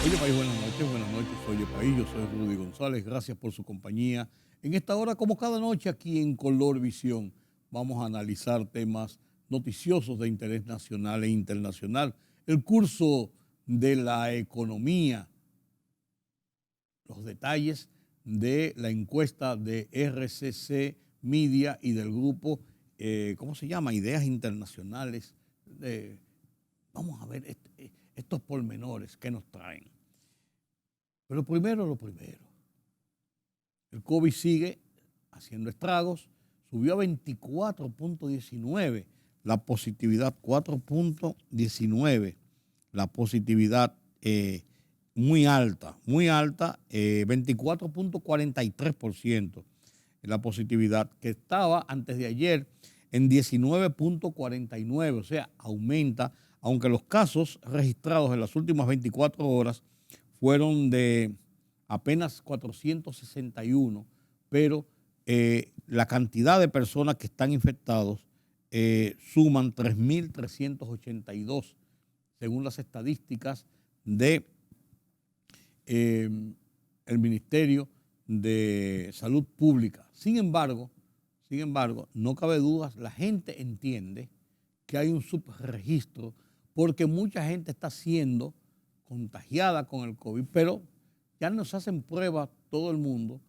Oye País, buenas noches, Oye País, yo soy Rudy González, gracias por su compañía. En esta hora, como cada noche aquí en Color Visión, vamos a analizar temas noticiosos de interés nacional e internacional, el curso de la economía, los detalles de la encuesta de RCC Media y del grupo, ¿cómo se llama? Ideas Internacionales. Vamos a ver estos pormenores que nos traen. Pero primero lo primero. El COVID sigue haciendo estragos. Subió a 24.19 la positividad, 4.19 la positividad muy alta, 24.43% la positividad, que estaba antes de ayer en 19.49, o sea, aumenta, aunque los casos registrados en las últimas 24 horas fueron de apenas 461, pero la cantidad de personas que están infectados suman 3.382, según las estadísticas de el Ministerio de Salud Pública. Sin embargo, no cabe dudas, la gente entiende que hay un subregistro porque mucha gente está siendo contagiada con el COVID, pero ya nos hacen pruebas todo el mundo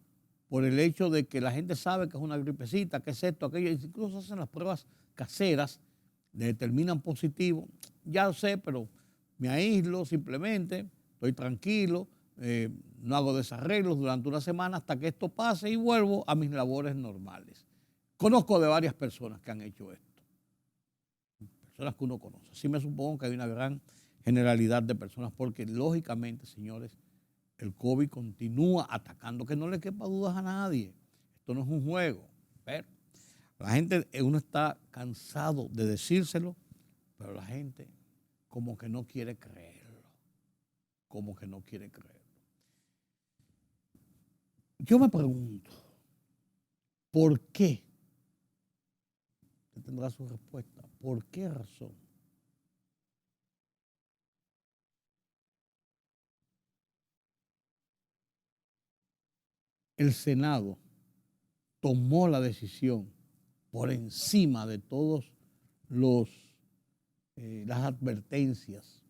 por el hecho de que la gente sabe que es una gripecita, que es esto, aquello, incluso hacen las pruebas caseras, le determinan positivo, ya lo sé, pero me aíslo simplemente, estoy tranquilo, no hago desarreglos durante una semana hasta que esto pase y vuelvo a mis labores normales. Conozco de varias personas que han hecho esto, personas que uno conoce. Sí me supongo que hay una gran generalidad de personas porque lógicamente, señores, el COVID continúa atacando, que no le quepa dudas a nadie. Esto no es un juego. Pero la gente, uno está cansado de decírselo, pero la gente como que no quiere creerlo, como que no quiere creerlo. Yo me pregunto, ¿por qué? Usted tendrá su respuesta. ¿Por qué razón el Senado tomó la decisión por encima de todos las advertencias,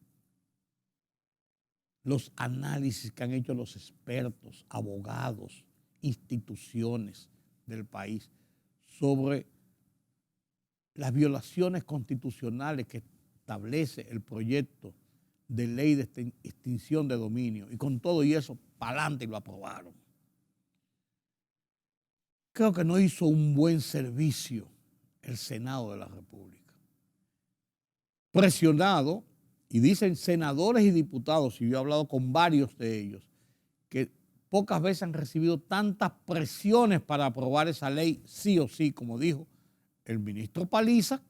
los análisis que han hecho los expertos, abogados, instituciones del país sobre las violaciones constitucionales que establece el proyecto de ley de extinción de dominio? Y con todo y eso, para adelante, y lo aprobaron. Creo que no hizo un buen servicio el Senado de la República. Presionado, y dicen senadores y diputados, y yo he hablado con varios de ellos, que pocas veces han recibido tantas presiones para aprobar esa ley sí o sí, como dijo el ministro Paliza,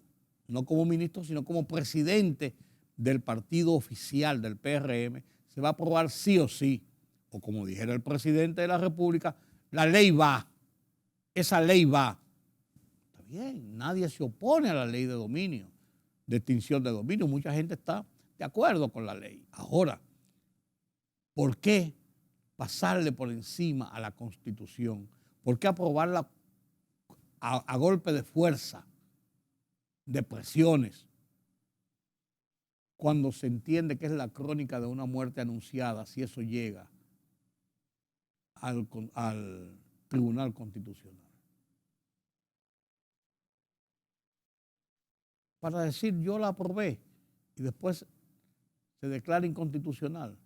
no como ministro, sino como presidente del partido oficial del PRM, se va a aprobar sí o sí, o como dijera el presidente de la República, la ley va, esa ley va. Está bien, nadie se opone a la ley de dominio, de extinción de dominio, mucha gente está de acuerdo con la ley. Ahora, ¿por qué pasarle por encima a la Constitución? ¿Por qué aprobarla a golpe de fuerza, de presiones, cuando se entiende que es la crónica de una muerte anunciada, si eso llega al Tribunal Constitucional? Para decir yo la aprobé y después se declara inconstitucional.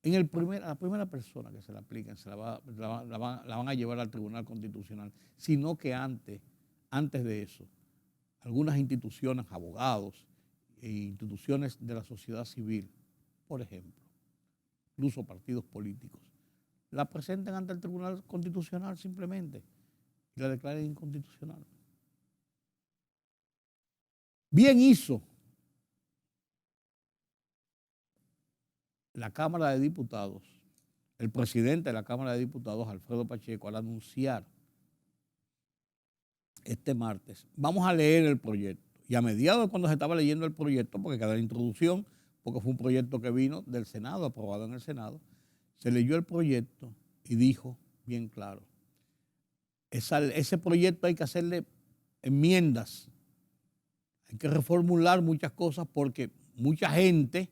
La primera persona que se la apliquen la van a llevar al Tribunal Constitucional, sino que antes de eso, algunas instituciones, abogados e instituciones de la sociedad civil, por ejemplo, incluso partidos políticos, la presenten ante el Tribunal Constitucional simplemente y la declaren inconstitucional. Bien hizo la Cámara de Diputados, el presidente de la Cámara de Diputados, Alfredo Pacheco, al anunciar este martes, vamos a leer el proyecto. Y a mediados, cuando se estaba leyendo el proyecto, porque cada introducción porque fue un proyecto que vino del Senado, aprobado en el Senado. Se leyó el proyecto y dijo bien claro, ese proyecto hay que hacerle enmiendas, hay que reformular muchas cosas porque mucha gente,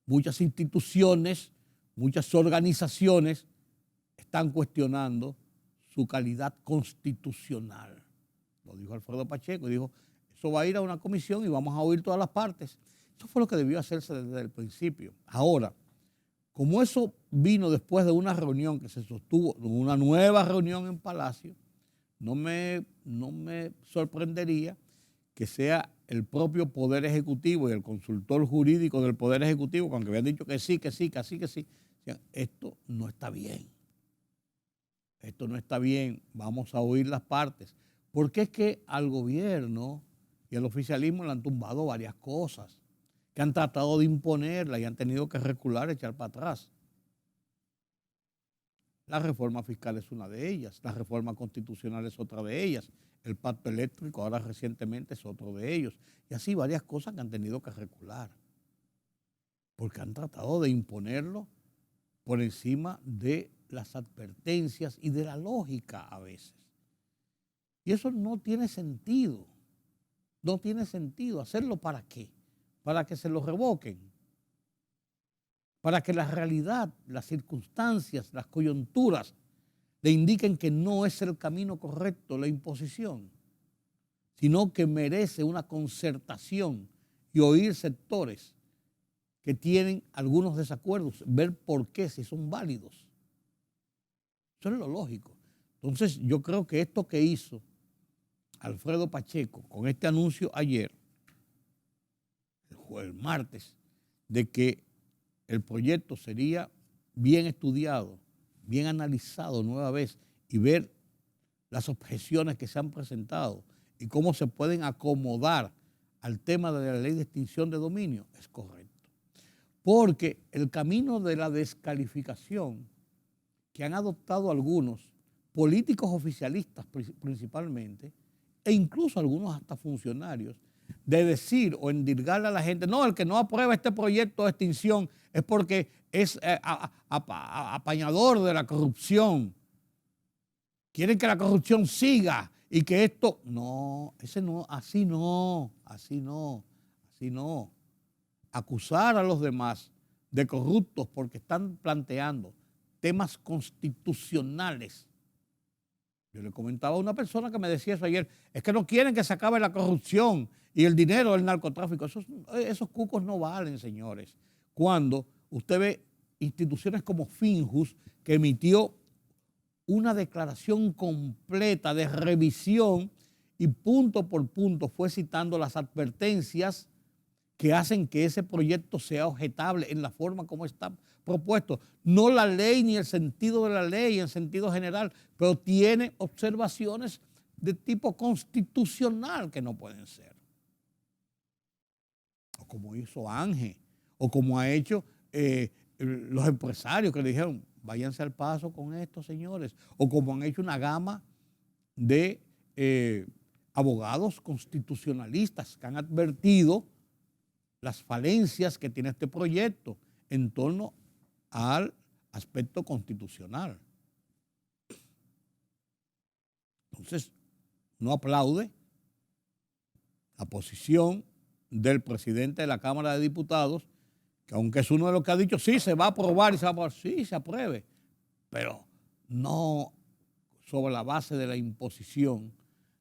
muchas instituciones, muchas organizaciones están cuestionando su calidad constitucional. Lo dijo Alfredo Pacheco, dijo, eso va a ir a una comisión y vamos a oír todas las partes. Eso fue lo que debió hacerse desde el principio. Ahora, como eso vino después de una reunión que se sostuvo, una nueva reunión en Palacio, no me sorprendería que sea el propio Poder Ejecutivo y el consultor jurídico del Poder Ejecutivo, aunque habían dicho que sí, que sí, que sí, que sí, esto no está bien. Esto no está bien, vamos a oír las partes. Porque es que al gobierno y al oficialismo le han tumbado varias cosas que han tratado de imponerla y han tenido que recular, echar para atrás. La reforma fiscal es una de ellas, la reforma constitucional es otra de ellas, el pacto eléctrico ahora recientemente es otro de ellos. Y así varias cosas que han tenido que recular. Porque han tratado de imponerlo por encima de las advertencias y de la lógica a veces. Y eso no tiene sentido. No tiene sentido. ¿Hacerlo para qué? Para que se lo revoquen. Para que la realidad, las circunstancias, las coyunturas le indiquen que no es el camino correcto la imposición, sino que merece una concertación y oír sectores que tienen algunos desacuerdos, ver por qué, si son válidos. Eso es lo lógico. Entonces, yo creo que esto que hizo Alfredo Pacheco con este anuncio ayer, el martes, de que el proyecto sería bien estudiado, bien analizado nueva vez y ver las objeciones que se han presentado y cómo se pueden acomodar al tema de la ley de extinción de dominio, es correcto. Porque el camino de la descalificación que han adoptado algunos políticos oficialistas principalmente, e incluso algunos hasta funcionarios, de decir o endilgarle a la gente, no, el que no aprueba este proyecto de extinción es porque es apañador de la corrupción. Quieren que la corrupción siga y que esto, no, así no. Acusar a los demás de corruptos porque están planteando temas constitucionales. Yo le comentaba a una persona que me decía eso ayer, es que no quieren que se acabe la corrupción y el dinero del narcotráfico. Esos cucos no valen, señores. Cuando usted ve instituciones como Finjus, que emitió una declaración completa de revisión y punto por punto fue citando las advertencias que hacen que ese proyecto sea objetable en la forma como está propuesto. No la ley ni el sentido de la ley en sentido general, pero tiene observaciones de tipo constitucional que no pueden ser. O como hizo Ángel, o como ha hecho los empresarios que le dijeron, váyanse al paso con esto, señores. O como han hecho una gama de abogados constitucionalistas que han advertido las falencias que tiene este proyecto en torno al aspecto constitucional. Entonces, no aplaude la posición del presidente de la Cámara de Diputados, que aunque es uno de los que ha dicho, sí, se va a aprobar y se va a aprobar, sí, se apruebe, pero no sobre la base de la imposición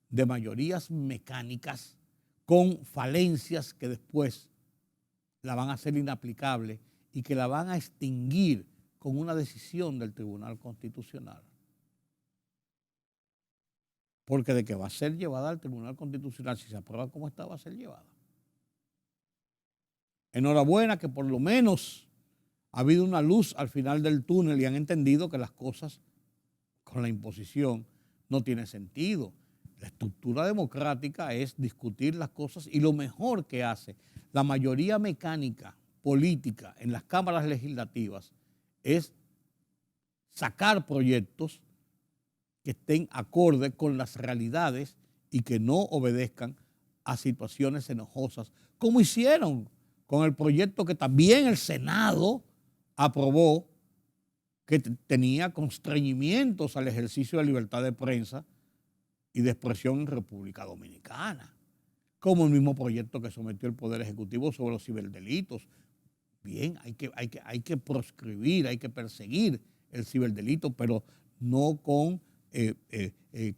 de mayorías mecánicas con falencias que después la van a hacer inaplicable y que la van a extinguir con una decisión del Tribunal Constitucional. Porque de que va a ser llevada al Tribunal Constitucional, si se aprueba como está, va a ser llevada. Enhorabuena que por lo menos ha habido una luz al final del túnel y han entendido que las cosas con la imposición no tienen sentido. La estructura democrática es discutir las cosas y lo mejor que hace la mayoría mecánica política en las cámaras legislativas es sacar proyectos que estén acorde con las realidades y que no obedezcan a situaciones enojosas, como hicieron con el proyecto que también el Senado aprobó, que tenía constreñimientos al ejercicio de libertad de prensa y de expresión en República Dominicana, como el mismo proyecto que sometió el Poder Ejecutivo sobre los ciberdelitos. Bien, hay que proscribir, hay que perseguir el ciberdelito, pero no con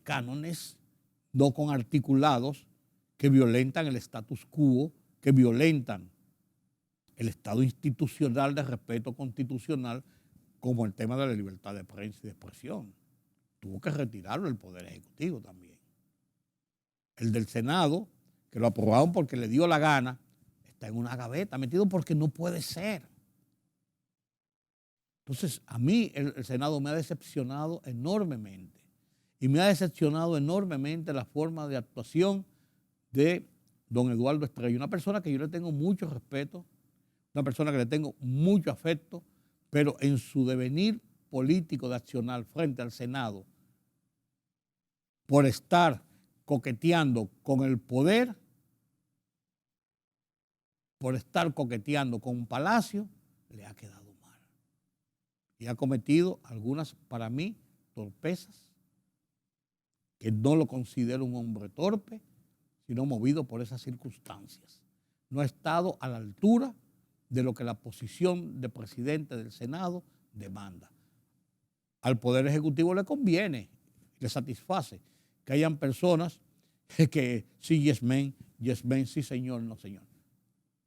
cánones, no con articulados que violentan el status quo, que violentan el Estado institucional de respeto constitucional, como el tema de la libertad de prensa y de expresión. Tuvo que retirarlo el Poder Ejecutivo también. El del Senado, que lo aprobaron porque le dio la gana, está en una gaveta, metido porque no puede ser. Entonces, a mí el Senado me ha decepcionado enormemente. Y me ha decepcionado enormemente la forma de actuación de don Eduardo Estrella, una persona que yo le tengo mucho respeto, una persona que le tengo mucho afecto, pero en su devenir político de accionar frente al Senado, por estar coqueteando con el poder, por estar coqueteando con un Palacio, le ha quedado mal. Y ha cometido algunas, para mí, torpezas, que no lo considero un hombre torpe, sino movido por esas circunstancias. No ha estado a la altura de lo que la posición de presidente del Senado demanda. Al Poder Ejecutivo le conviene, le satisface que hayan personas que sí, yes man, sí señor, no señor.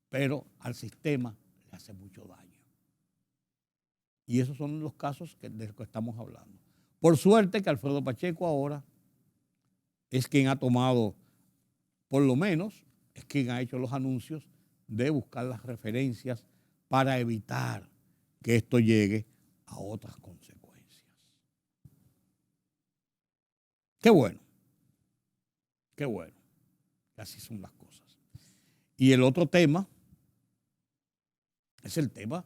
Pero al sistema le hace mucho daño. Y esos son los casos de los que estamos hablando. Por suerte que Alfredo Pacheco ahora es quien ha tomado, por lo menos, es quien ha hecho los anuncios de buscar las referencias para evitar que esto llegue a otras consecuencias. Qué bueno, que así son las cosas. Y el otro tema es el tema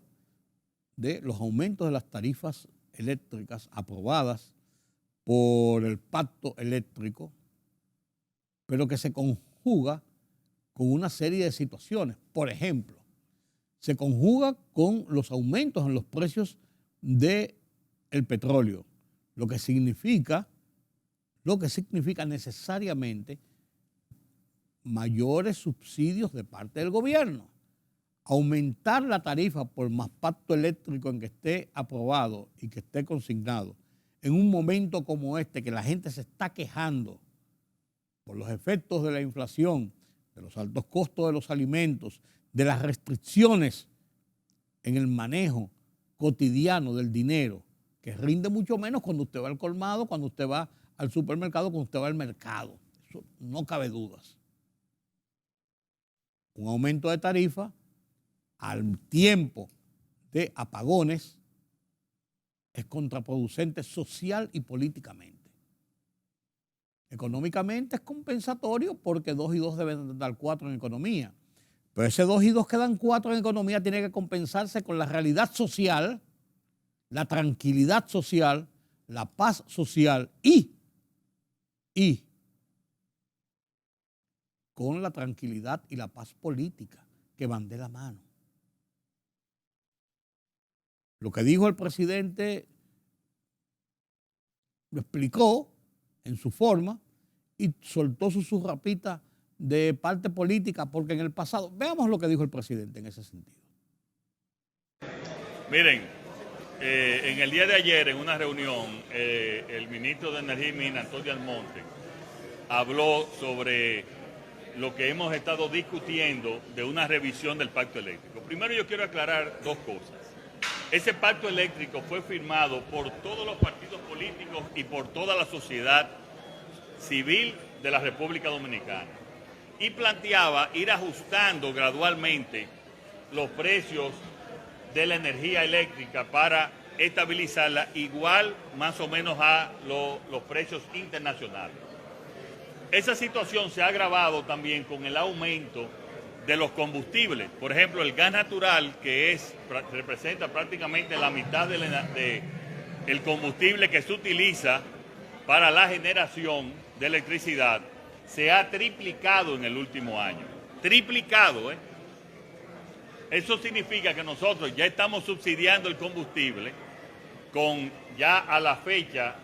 de los aumentos de las tarifas eléctricas aprobadas por el pacto eléctrico, pero que se conjuga con una serie de situaciones. Por ejemplo, se conjuga con los aumentos en los precios del petróleo, lo que significa necesariamente mayores subsidios de parte del gobierno. Aumentar la tarifa por más pacto eléctrico en que esté aprobado y que esté consignado, en un momento como este, que la gente se está quejando por los efectos de la inflación, de los altos costos de los alimentos, de las restricciones en el manejo cotidiano del dinero, que rinde mucho menos cuando usted va al colmado, cuando usted va al supermercado, cuando usted va al mercado. Eso no cabe dudas. Un aumento de tarifa al tiempo de apagones es contraproducente social y políticamente. Económicamente es compensatorio porque 2 y 2 deben dar 4 en economía. Pero ese 2 y 2 que dan 4 en economía tiene que compensarse con la realidad social, la tranquilidad social, la paz social y con la tranquilidad y la paz política que van de la mano. Lo que dijo el presidente lo explicó en su forma y soltó su surrapita de parte política, porque en el pasado, veamos lo que dijo el presidente en ese sentido. Miren, en el día de ayer, en una reunión, el ministro de Energía y Minas, Antonio Almonte, habló sobre lo que hemos estado discutiendo de una revisión del pacto eléctrico. Primero yo quiero aclarar 2 cosas. Ese pacto eléctrico fue firmado por todos los partidos políticos y por toda la sociedad civil de la República Dominicana y planteaba ir ajustando gradualmente los precios de la energía eléctrica para estabilizarla igual más o menos a los precios internacionales. Esa situación se ha agravado también con el aumento de los combustibles. Por ejemplo, el gas natural, que representa prácticamente la mitad del combustible que se utiliza para la generación de electricidad, se ha triplicado en el último año. Triplicado, ¿eh? Eso significa que nosotros ya estamos subsidiando el combustible con ya a la fecha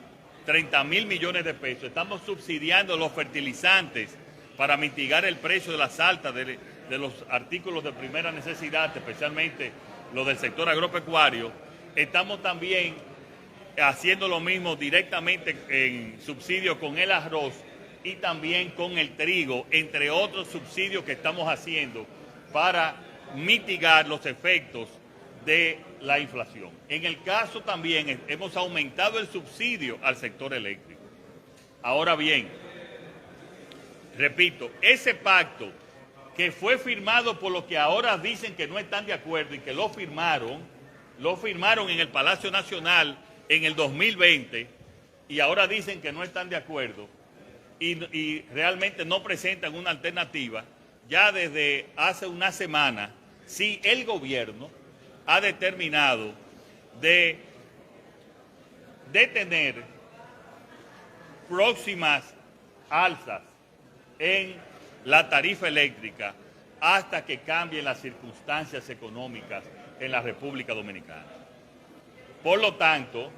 30.000 millones de pesos. Estamos subsidiando los fertilizantes para mitigar el precio de las altas de los artículos de primera necesidad, especialmente los del sector agropecuario. Estamos también haciendo lo mismo directamente en subsidio con el arroz y también con el trigo, entre otros subsidios que estamos haciendo para mitigar los efectos de la inflación. En el caso también hemos aumentado el subsidio al sector eléctrico. Ahora bien, repito, ese pacto que fue firmado por los que ahora dicen que no están de acuerdo y que lo firmaron en el Palacio Nacional en el 2020 y ahora dicen que no están de acuerdo y realmente no presentan una alternativa. Ya desde hace una semana, sí, el gobierno ha determinado de detener próximas alzas en la tarifa eléctrica hasta que cambien las circunstancias económicas en la República Dominicana. Por lo tanto,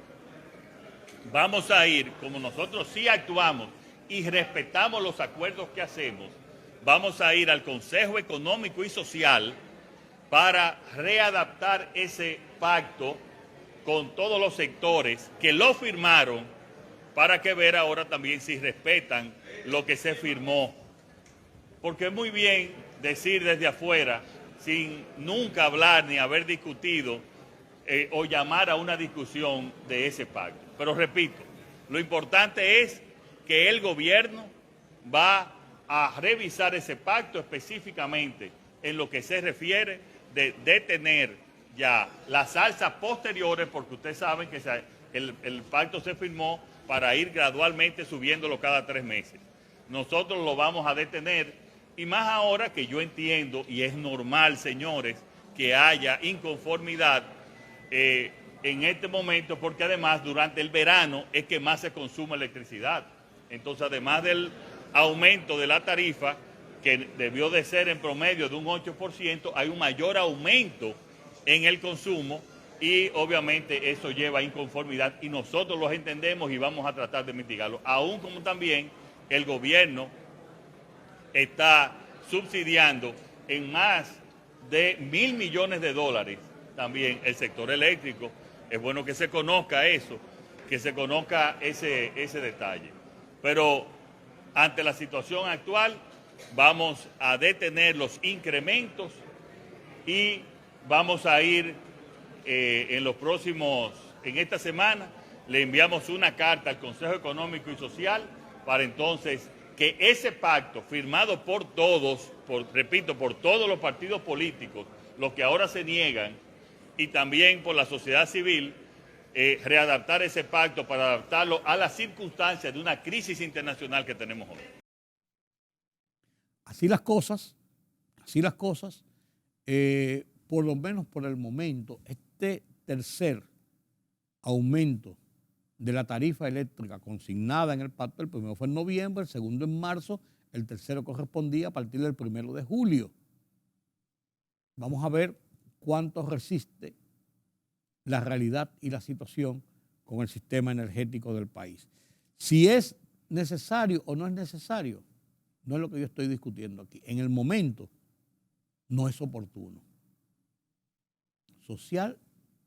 vamos a ir, como nosotros sí actuamos y respetamos los acuerdos que hacemos, vamos a ir al Consejo Económico y Social para readaptar ese pacto con todos los sectores que lo firmaron para que ver ahora también si respetan lo que se firmó. Porque es muy bien decir desde afuera, sin nunca hablar ni haber discutido o llamar a una discusión de ese pacto. Pero repito, lo importante es que el gobierno va a revisar ese pacto específicamente en lo que se refiere de detener ya las alzas posteriores, porque ustedes saben que el pacto se firmó para ir gradualmente subiéndolo cada 3 meses. Nosotros lo vamos a detener y más ahora que yo entiendo, y es normal, señores, que haya inconformidad en este momento, porque además durante el verano es que más se consume electricidad. Entonces, además del aumento de la tarifa, que debió de ser en promedio de un 8%, hay un mayor aumento en el consumo y obviamente eso lleva a inconformidad y nosotros los entendemos y vamos a tratar de mitigarlo, aún como también el gobierno está subsidiando en más de $1.000 millones también el sector eléctrico. Es bueno que se conozca eso, que se conozca ese detalle. Pero ante la situación actual vamos a detener los incrementos y vamos a ir en esta semana, le enviamos una carta al Consejo Económico y Social para entonces que ese pacto firmado por todos, por todos los partidos políticos, los que ahora se niegan, y también por la sociedad civil, readaptar ese pacto para adaptarlo a las circunstancias de una crisis internacional que tenemos hoy. Así las cosas, por lo menos por el momento, este tercer aumento de la tarifa eléctrica consignada en el pacto, el primero fue en noviembre, el segundo en marzo, el tercero correspondía a partir del 1 de julio. Vamos a ver cuánto resiste la realidad y la situación con el sistema energético del país. Si es necesario o no es necesario, no es lo que yo estoy discutiendo aquí. En el momento no es oportuno, social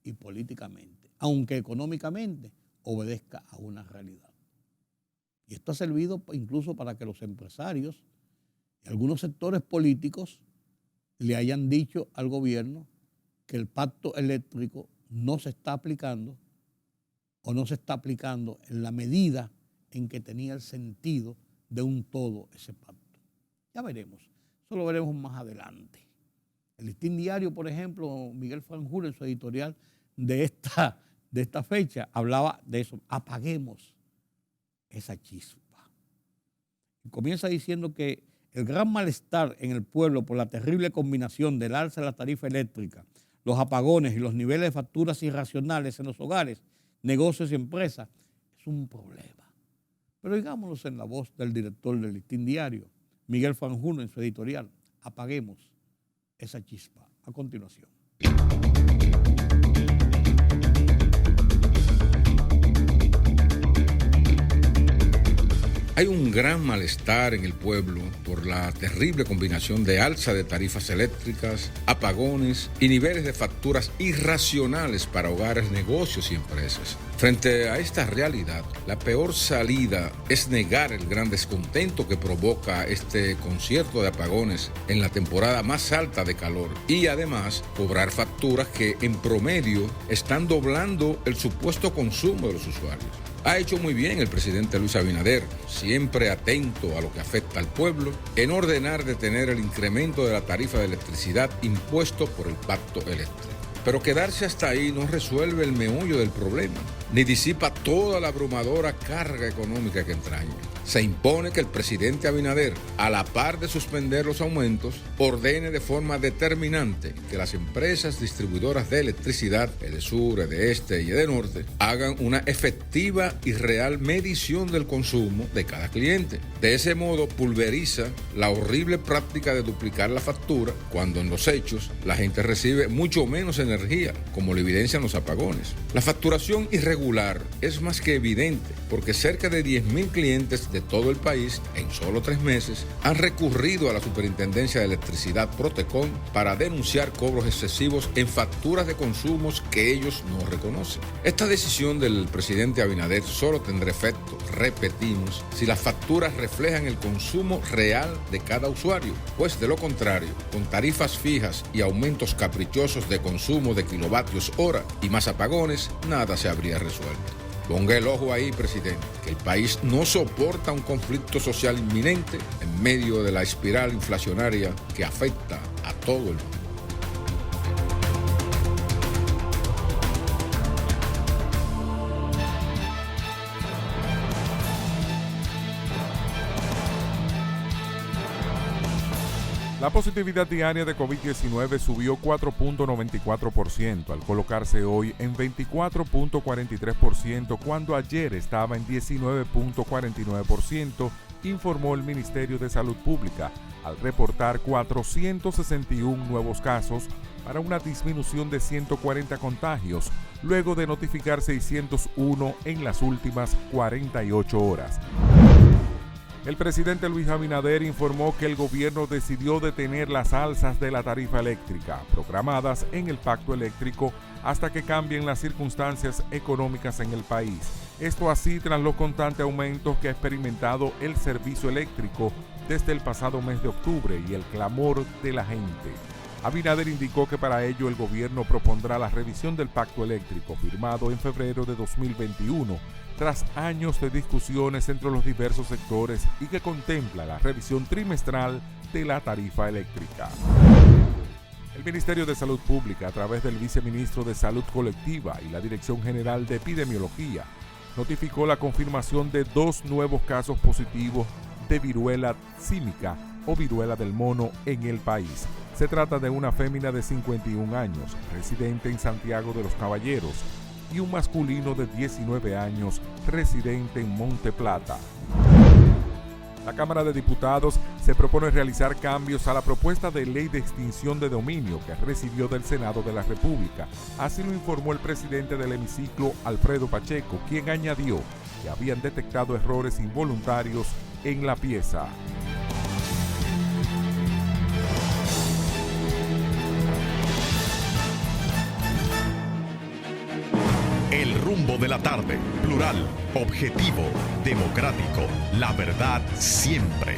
y políticamente, aunque económicamente obedezca a una realidad. Y esto ha servido incluso para que los empresarios y algunos sectores políticos le hayan dicho al gobierno que el pacto eléctrico no se está aplicando o no se está aplicando en la medida en que tenía el sentido de un todo ese pacto. Ya veremos, eso lo veremos más adelante. El Listín Diario, por ejemplo, Miguel Franjul en su editorial de esta fecha hablaba de eso, apaguemos esa chispa. Y comienza diciendo que el gran malestar en el pueblo por la terrible combinación del alza de la tarifa eléctrica, los apagones y los niveles de facturas irracionales en los hogares, negocios y empresas es un problema. Pero digámoslo en la voz del director del Listín Diario, Miguel Franjul en su editorial, apaguemos esa chispa. a continuación. Hay un gran malestar en el pueblo por la terrible combinación de alza de tarifas eléctricas, apagones y niveles de facturas irracionales para hogares, negocios y empresas. Frente a esta realidad, la peor salida es negar el gran descontento que provoca este concierto de apagones en la temporada más alta de calor y además cobrar facturas que en promedio están doblando el supuesto consumo de los usuarios. Ha hecho muy bien el presidente Luis Abinader, siempre atento a lo que afecta al pueblo, en ordenar detener el incremento de la tarifa de electricidad impuesto por el Pacto Eléctrico. Pero quedarse hasta ahí no resuelve el meollo del problema, ni disipa toda la abrumadora carga económica que entraña. Se impone que el presidente Abinader, a la par de suspender los aumentos, ordene de forma determinante que las empresas distribuidoras de electricidad, EDESUR, EDESTE y EDENORTE, hagan una efectiva y real medición del consumo de cada cliente. De ese modo pulveriza la horrible práctica de duplicar la factura cuando en los hechos la gente recibe mucho menos energía, como lo evidencian los apagones. La facturación irregular es más que evidente porque cerca de 10.000 clientes de todo el país, en solo 3 meses, han recurrido a la Superintendencia de Electricidad Protecon para denunciar cobros excesivos en facturas de consumos que ellos no reconocen. Esta decisión del presidente Abinader solo tendrá efecto, repetimos, si las facturas reflejan el consumo real de cada usuario, pues de lo contrario, con tarifas fijas y aumentos caprichosos de consumo de kilovatios hora y más apagones, nada se habría resuelto. Ponga el ojo ahí, presidente, que el país no soporta un conflicto social inminente en medio de la espiral inflacionaria que afecta a todo el mundo. La positividad diaria de COVID-19 subió 4.94% al colocarse hoy en 24.43% cuando ayer estaba en 19.49%, informó el Ministerio de Salud Pública al reportar 461 nuevos casos para una disminución de 140 contagios, luego de notificar 601 en las últimas 48 horas. El presidente Luis Abinader informó que el gobierno decidió detener las alzas de la tarifa eléctrica programadas en el Pacto Eléctrico hasta que cambien las circunstancias económicas en el país. Esto así tras los constantes aumentos que ha experimentado el servicio eléctrico desde el pasado mes de octubre y el clamor de la gente. Abinader indicó que para ello el gobierno propondrá la revisión del Pacto Eléctrico firmado en febrero de 2021, tras años de discusiones entre los diversos sectores y que contempla la revisión trimestral de la tarifa eléctrica. El Ministerio de Salud Pública, a través del Viceministro de Salud Colectiva y la Dirección General de Epidemiología, notificó la confirmación de 2 nuevos casos positivos de viruela símica o viruela del mono en el país. Se trata de una fémina de 51 años, residente en Santiago de los Caballeros, y un masculino de 19 años, residente en Monte Plata. La Cámara de Diputados se propone realizar cambios a la propuesta de ley de extinción de dominio que recibió del Senado de la República. Así lo informó el presidente del hemiciclo, Alfredo Pacheco, quien añadió que habían detectado errores involuntarios en la pieza. El rumbo de la tarde, plural, objetivo, democrático, la verdad siempre.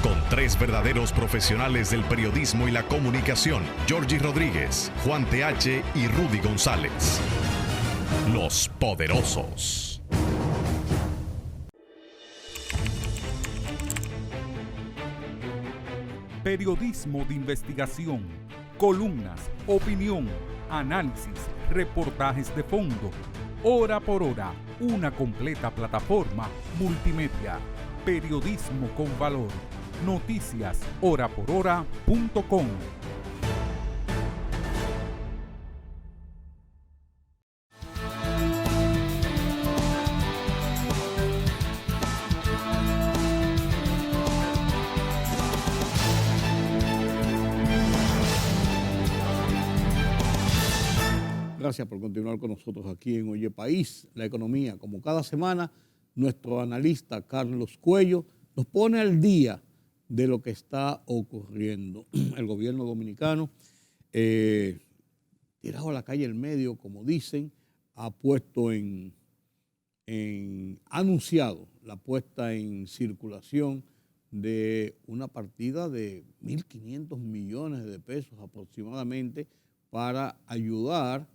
Con 3 verdaderos profesionales del periodismo y la comunicación, Georgie Rodríguez, Juan TH y Rudy González. Los Poderosos. Periodismo de investigación, columnas, opinión, análisis, reportajes de fondo. Hora por hora, una completa plataforma multimedia. Periodismo con valor. Noticias horaporhora.com. Gracias por continuar con nosotros aquí en Oye País, la economía. Como cada semana, nuestro analista Carlos Cuello nos pone al día de lo que está ocurriendo. El gobierno dominicano, tirado a la calle el medio, como dicen, ha puesto anunciado la puesta en circulación de una partida de 1.500 millones de pesos aproximadamente para ayudar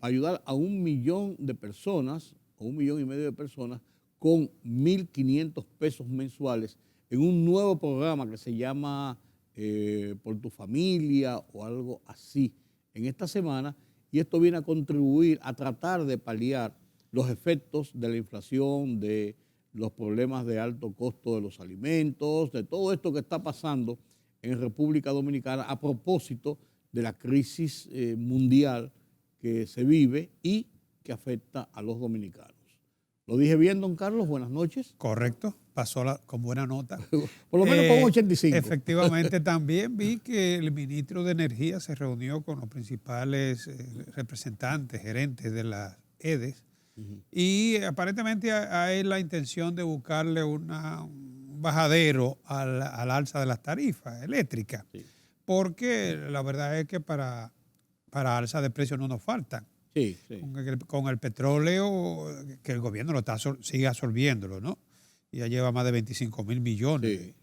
a 1 millón de personas, o 1,5 millones de personas, con 1.500 pesos mensuales en un nuevo programa que se llama Por tu Familia o algo así en esta semana, y esto viene a contribuir a tratar de paliar los efectos de la inflación, de los problemas de alto costo de los alimentos, de todo esto que está pasando en República Dominicana a propósito de la crisis mundial que se vive y que afecta a los dominicanos. ¿Lo dije bien, don Carlos? Buenas noches. Correcto, pasó con buena nota. Por lo menos con 85. Efectivamente, también vi que el ministro de Energía se reunió con los principales representantes, gerentes de las EDES, y aparentemente hay la intención de buscarle un bajadero al alza de las tarifas eléctricas, porque la verdad es que para alza de precios no nos faltan. Sí. Con el petróleo, que el gobierno sigue absorbiéndolo, ¿no? Y ya lleva más de 25,000 millones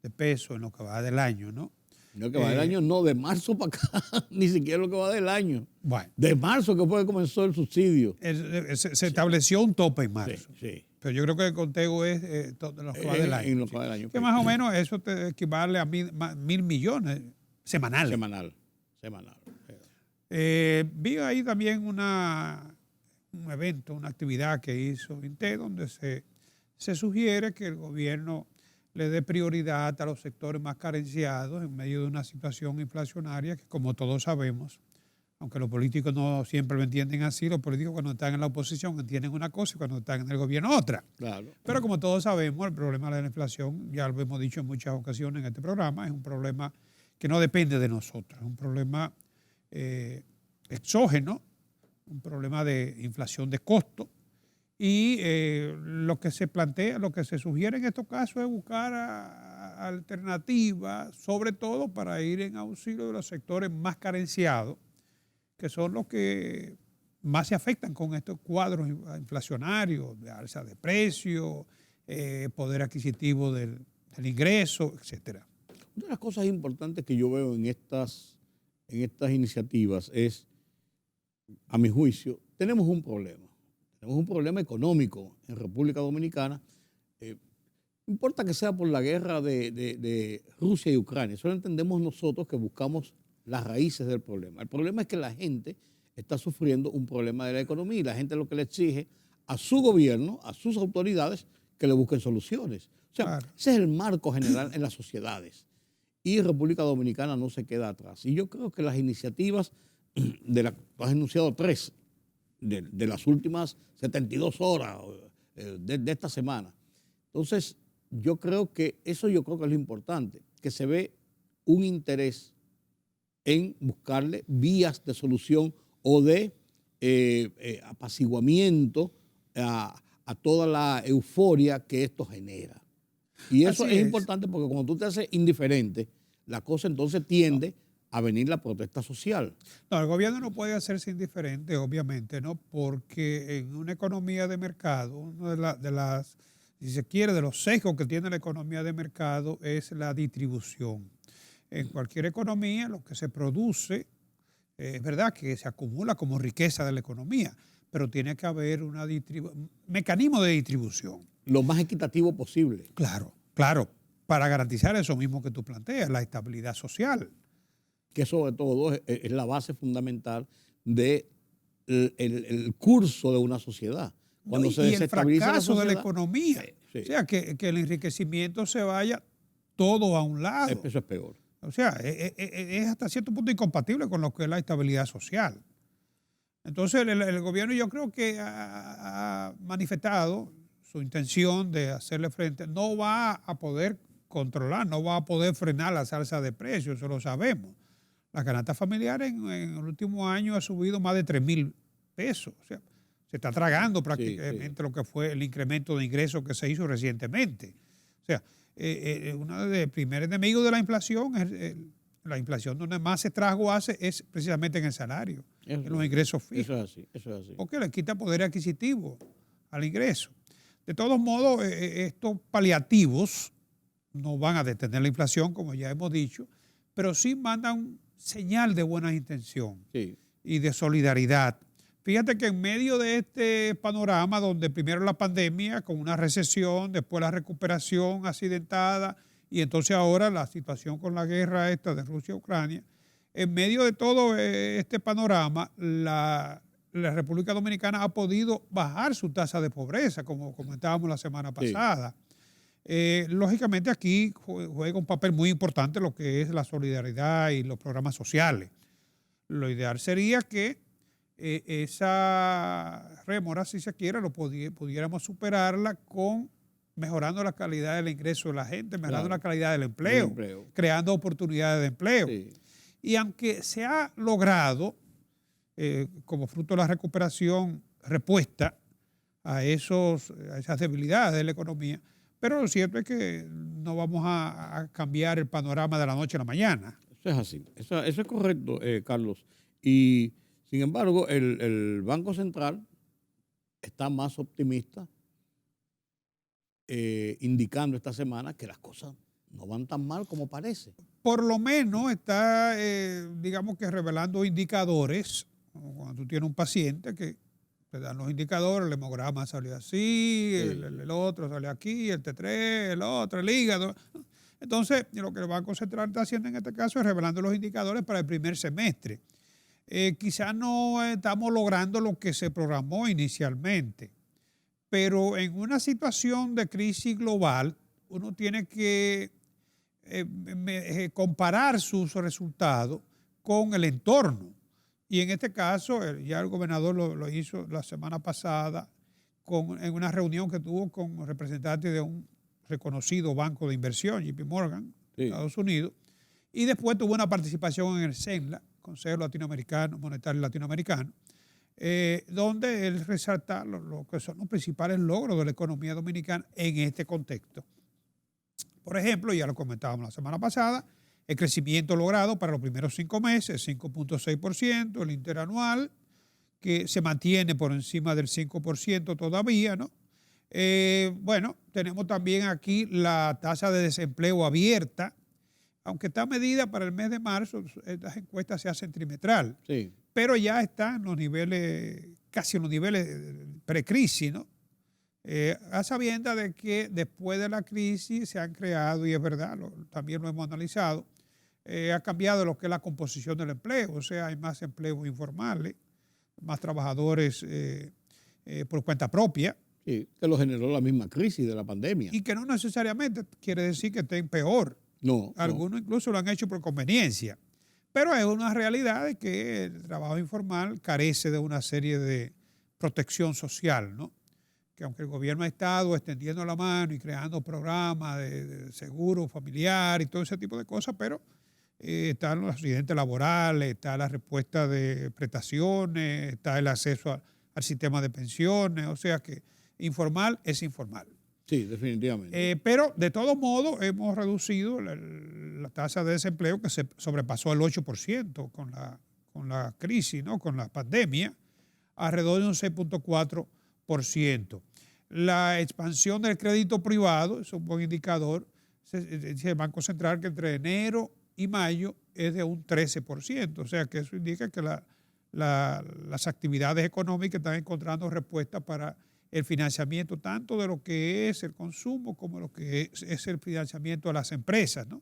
de pesos en lo que va del año, ¿no? No, que va del año, no, de marzo para acá, ni siquiera lo que va del año. Bueno. De marzo que fue que comenzó el subsidio. Se estableció un tope en marzo. Sí. Pero yo creo que el conteo es lo que va del año. En lo que va del año. Que más o menos eso te equivale a 1.000 millones semanales. Semanal. Vi ahí también un evento, una actividad que hizo INTE, donde se sugiere que el gobierno le dé prioridad a los sectores más carenciados en medio de una situación inflacionaria que, como todos sabemos, aunque los políticos no siempre lo entienden así, los políticos cuando están en la oposición entienden una cosa y cuando están en el gobierno otra. Claro. Pero como todos sabemos, el problema de la inflación, ya lo hemos dicho en muchas ocasiones en este programa, es un problema que no depende de nosotros, es un problema exógeno, un problema de inflación de costo. Y lo que se plantea, lo que se sugiere en estos casos es buscar alternativas, sobre todo para ir en auxilio de los sectores más carenciados, que son los que más se afectan con estos cuadros inflacionarios, de alza de precios, poder adquisitivo del ingreso, etcétera. Una de las cosas importantes que yo veo en estas iniciativas es, a mi juicio, tenemos un problema. Tenemos un problema económico en República Dominicana. No importa que sea por la guerra de Rusia y Ucrania, solo entendemos nosotros que buscamos las raíces del problema. El problema es que la gente está sufriendo un problema de la economía y la gente lo que le exige a su gobierno, a sus autoridades, que le busquen soluciones. O sea, claro, ese es el marco general en las sociedades. Y República Dominicana no se queda atrás. Y yo creo que las iniciativas, tú has enunciado 3, de las últimas 72 horas de esta semana. Entonces, yo creo que es lo importante, que se ve un interés en buscarle vías de solución o de apaciguamiento a toda la euforia que esto genera. Y eso es importante porque cuando tú te haces indiferente, la cosa entonces tiende a venir la protesta social. No, el gobierno no puede hacerse indiferente, obviamente, ¿no? Porque en una economía de mercado, uno de las, si se quiere, de los sesgos que tiene la economía de mercado es la distribución. En cualquier economía lo que se produce es verdad que se acumula como riqueza de la economía, pero tiene que haber un mecanismo de distribución. Lo más equitativo posible. Claro, para garantizar eso mismo que tú planteas, la estabilidad social. Que sobre todo es la base fundamental del curso de una sociedad. Cuando se desestabiliza el fracaso de la economía. Sí. O sea, que el enriquecimiento se vaya todo a un lado. Eso es peor. O sea, es hasta cierto punto incompatible con lo que es la estabilidad social. Entonces, el gobierno yo creo que ha manifestado su intención de hacerle frente. No va a poder controlar, no va a poder frenar la alza de precios, eso lo sabemos. La canasta familiar en el último año ha subido más de 3,000 pesos. O sea, se está tragando prácticamente lo que fue el incremento de ingresos que se hizo recientemente. O sea, uno de los primeros enemigos de la inflación es la inflación donde más estrago hace es precisamente en el salario, en los ingresos fijos. Eso es así. Porque le quita poder adquisitivo al ingreso. De todos modos, estos paliativos no van a detener la inflación, como ya hemos dicho, pero sí mandan señal de buena intención y de solidaridad. Fíjate que en medio de este panorama donde primero la pandemia con una recesión, después la recuperación accidentada y entonces ahora la situación con la guerra esta de Rusia-Ucrania, en medio de todo este panorama, la República Dominicana ha podido bajar su tasa de pobreza, como comentábamos la semana pasada. Lógicamente aquí juega un papel muy importante lo que es la solidaridad y los programas sociales. Lo ideal sería que esa rémora, si se quiere, pudiéramos superarla con mejorando la calidad del ingreso de la gente, mejorando la calidad del empleo, creando oportunidades de empleo. Y aunque se ha logrado, como fruto de la recuperación, respuesta a esas debilidades de la economía, pero lo cierto es que no vamos a cambiar el panorama de la noche a la mañana. Eso es así, eso es correcto, Carlos. Y sin embargo, el Banco Central está más optimista, indicando esta semana que las cosas no van tan mal como parece. Por lo menos está, digamos que revelando indicadores, como cuando tú tienes un paciente que te dan los indicadores, el hemograma salió así, el otro salió aquí, el T3, el otro, el hígado. Entonces, lo que el Banco Central está haciendo en este caso es revelando los indicadores para el primer semestre. Quizás no estamos logrando lo que se programó inicialmente, pero en una situación de crisis global, uno tiene que comparar sus resultados con el entorno. Y en este caso, ya el gobernador lo hizo la semana pasada en una reunión que tuvo con representantes de un reconocido banco de inversión, JP Morgan, de Estados Unidos, y después tuvo una participación en el CENLA, Consejo Latinoamericano, Monetario Latinoamericano, donde él resalta lo que son los principales logros de la economía dominicana en este contexto. Por ejemplo, ya lo comentábamos la semana pasada, el crecimiento logrado para los primeros 5 meses, 5.6%, el interanual, que se mantiene por encima del 5% todavía, ¿no? Bueno, tenemos también aquí la tasa de desempleo abierta, aunque está medida para el mes de marzo, estas encuestas se hacen trimestral, pero ya está en los niveles, casi en los niveles precrisis, ¿no? A sabiendas de que después de la crisis se han creado, y es verdad, también lo hemos analizado, ha cambiado lo que es la composición del empleo, o sea, hay más empleos informales, más trabajadores por cuenta propia. Sí, que lo generó la misma crisis de la pandemia. Y que no necesariamente quiere decir que estén peor. No. Algunos incluso lo han hecho por conveniencia. Pero es una realidad de que el trabajo informal carece de una serie de protección social, ¿no? Que aunque el gobierno ha estado extendiendo la mano y creando programas de seguro familiar y todo ese tipo de cosas, pero están los accidentes laborales, está la respuesta de prestaciones, está el acceso al sistema de pensiones, o sea que informal es informal. Sí, definitivamente. Pero de todos modos hemos reducido la tasa de desempleo que se sobrepasó el 8% con la crisis, ¿no? Con la pandemia, alrededor de un 6.4%. La expansión del crédito privado es un buen indicador. Dice el Banco Central que entre enero y mayo es de un 13%. O sea que eso indica que las actividades económicas están encontrando respuesta para el financiamiento tanto de lo que es el consumo como lo que es el financiamiento a las empresas, ¿no?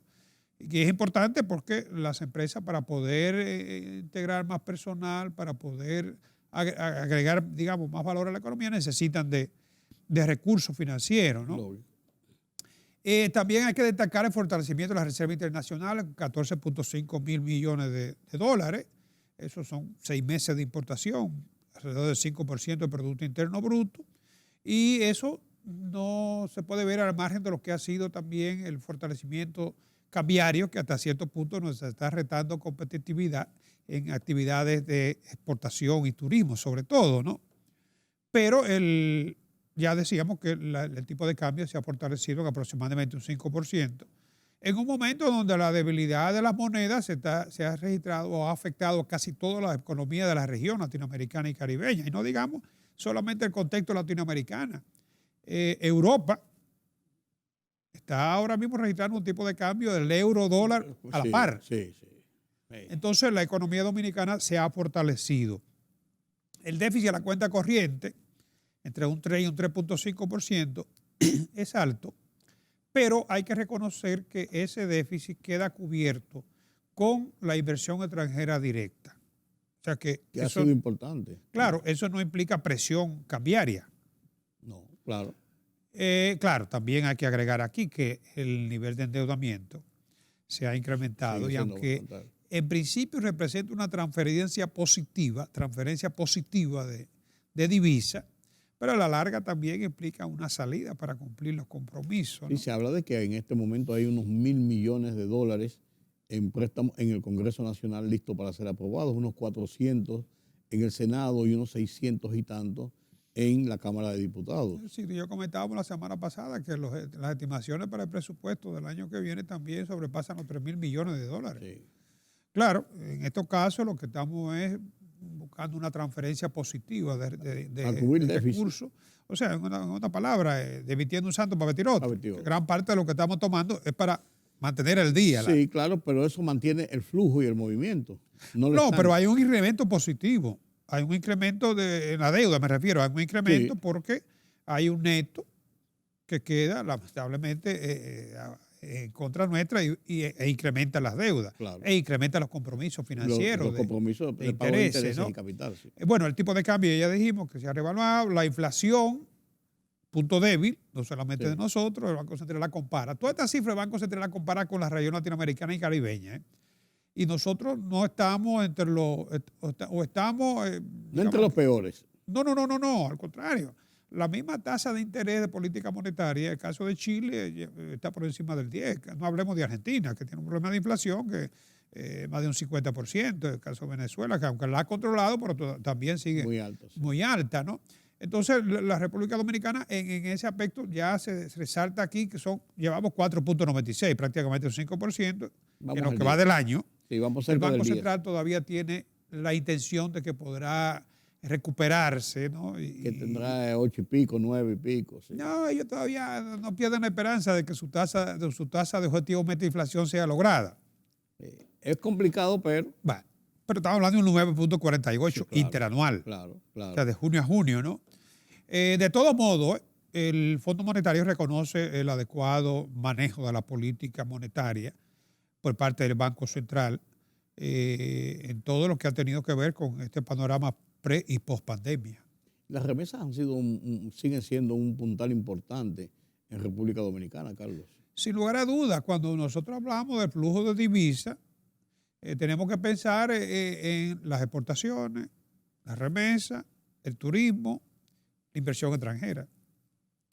Y es importante porque las empresas, para poder integrar más personal, para poder agregar, digamos, más valor a la economía, necesitan de recursos financieros, ¿no? También hay que destacar el fortalecimiento de las reservas internacionales, 14.5 mil millones de dólares. Esos son 6 meses de importación, alrededor del 5% del Producto Interno Bruto. Y eso no se puede ver al margen de lo que ha sido también el fortalecimiento cambiario que hasta cierto punto nos está retando competitividad en actividades de exportación y turismo, sobre todo, ¿no? Pero ya decíamos que el tipo de cambio se ha fortalecido en aproximadamente un 5%, en un momento donde la debilidad de las monedas se ha registrado o ha afectado casi toda la economía de la región latinoamericana y caribeña, y no digamos solamente el contexto latinoamericano. Europa está ahora mismo registrando un tipo de cambio del euro-dólar a la par. Sí. Entonces la economía dominicana se ha fortalecido. El déficit de la cuenta corriente, entre un 3 y un 3.5%, es alto, pero hay que reconocer que ese déficit queda cubierto con la inversión extranjera directa. O sea que ha sido importante. Claro, eso no implica presión cambiaria. No, claro. Claro, también hay que agregar aquí que el nivel de endeudamiento se ha incrementado y aunque en principio representa una transferencia positiva de divisa, pero a la larga también implica una salida para cumplir los compromisos, ¿no? Y se habla de que en este momento hay unos 1.000 millones de dólares en préstamos en el Congreso Nacional listos para ser aprobados, unos 400 en el Senado y unos 600 y tantos en la Cámara de Diputados. Sí, yo comentábamos la semana pasada que las estimaciones para el presupuesto del año que viene también sobrepasan los 3.000 millones de dólares. Sí. Claro, en estos casos lo que estamos es buscando una transferencia positiva de recursos. O sea, en otra palabra, demitiendo un santo para vestir otro. Gran parte de lo que estamos tomando es para mantener el día. Sí, claro, pero eso mantiene el flujo y el movimiento. No, pero hay un incremento positivo. Hay un incremento en la deuda, me refiero. Hay un incremento porque hay un neto que queda lamentablemente en contra nuestra e incrementa las deudas. Claro. E incrementa los compromisos financieros. Los compromisos de intereses, ¿no? Y capital. Sí. Bueno, el tipo de cambio ya dijimos que se ha revaluado. La inflación, punto débil, no solamente de nosotros, el Banco Central la compara. Todas estas cifras el Banco Central la compara con la región latinoamericana y caribeña, y nosotros no estamos entre los, o estamos... no entre los peores. No, al contrario. La misma tasa de interés de política monetaria, en el caso de Chile, está por encima del 10%. No hablemos de Argentina, que tiene un problema de inflación que más de un 50%. En el caso de Venezuela, que aunque la ha controlado, pero también sigue muy alta, ¿no? Entonces, la República Dominicana en ese aspecto ya se resalta aquí que llevamos 4.96, prácticamente un 5%, en lo que va del año. Sí, vamos el Banco Central todavía tiene la intención de que podrá recuperarse, ¿no? Que tendrá 8 y pico, 9 y pico. Sí. No, ellos todavía no pierden la esperanza de que su tasa de objetivo meta inflación sea lograda. Es complicado, pero... Bueno, pero estamos hablando de un 9.48 sí, claro, interanual. Claro. O sea, de junio a junio, ¿no? De todo modo, el Fondo Monetario reconoce el adecuado manejo de la política monetaria por parte del Banco Central en todo lo que ha tenido que ver con este panorama pre- y post-pandemia. Las remesas siguen siendo un puntal importante en República Dominicana, Carlos. Sin lugar a dudas, cuando nosotros hablamos del flujo de divisas, tenemos que pensar en las exportaciones, las remesas, el turismo, la inversión extranjera.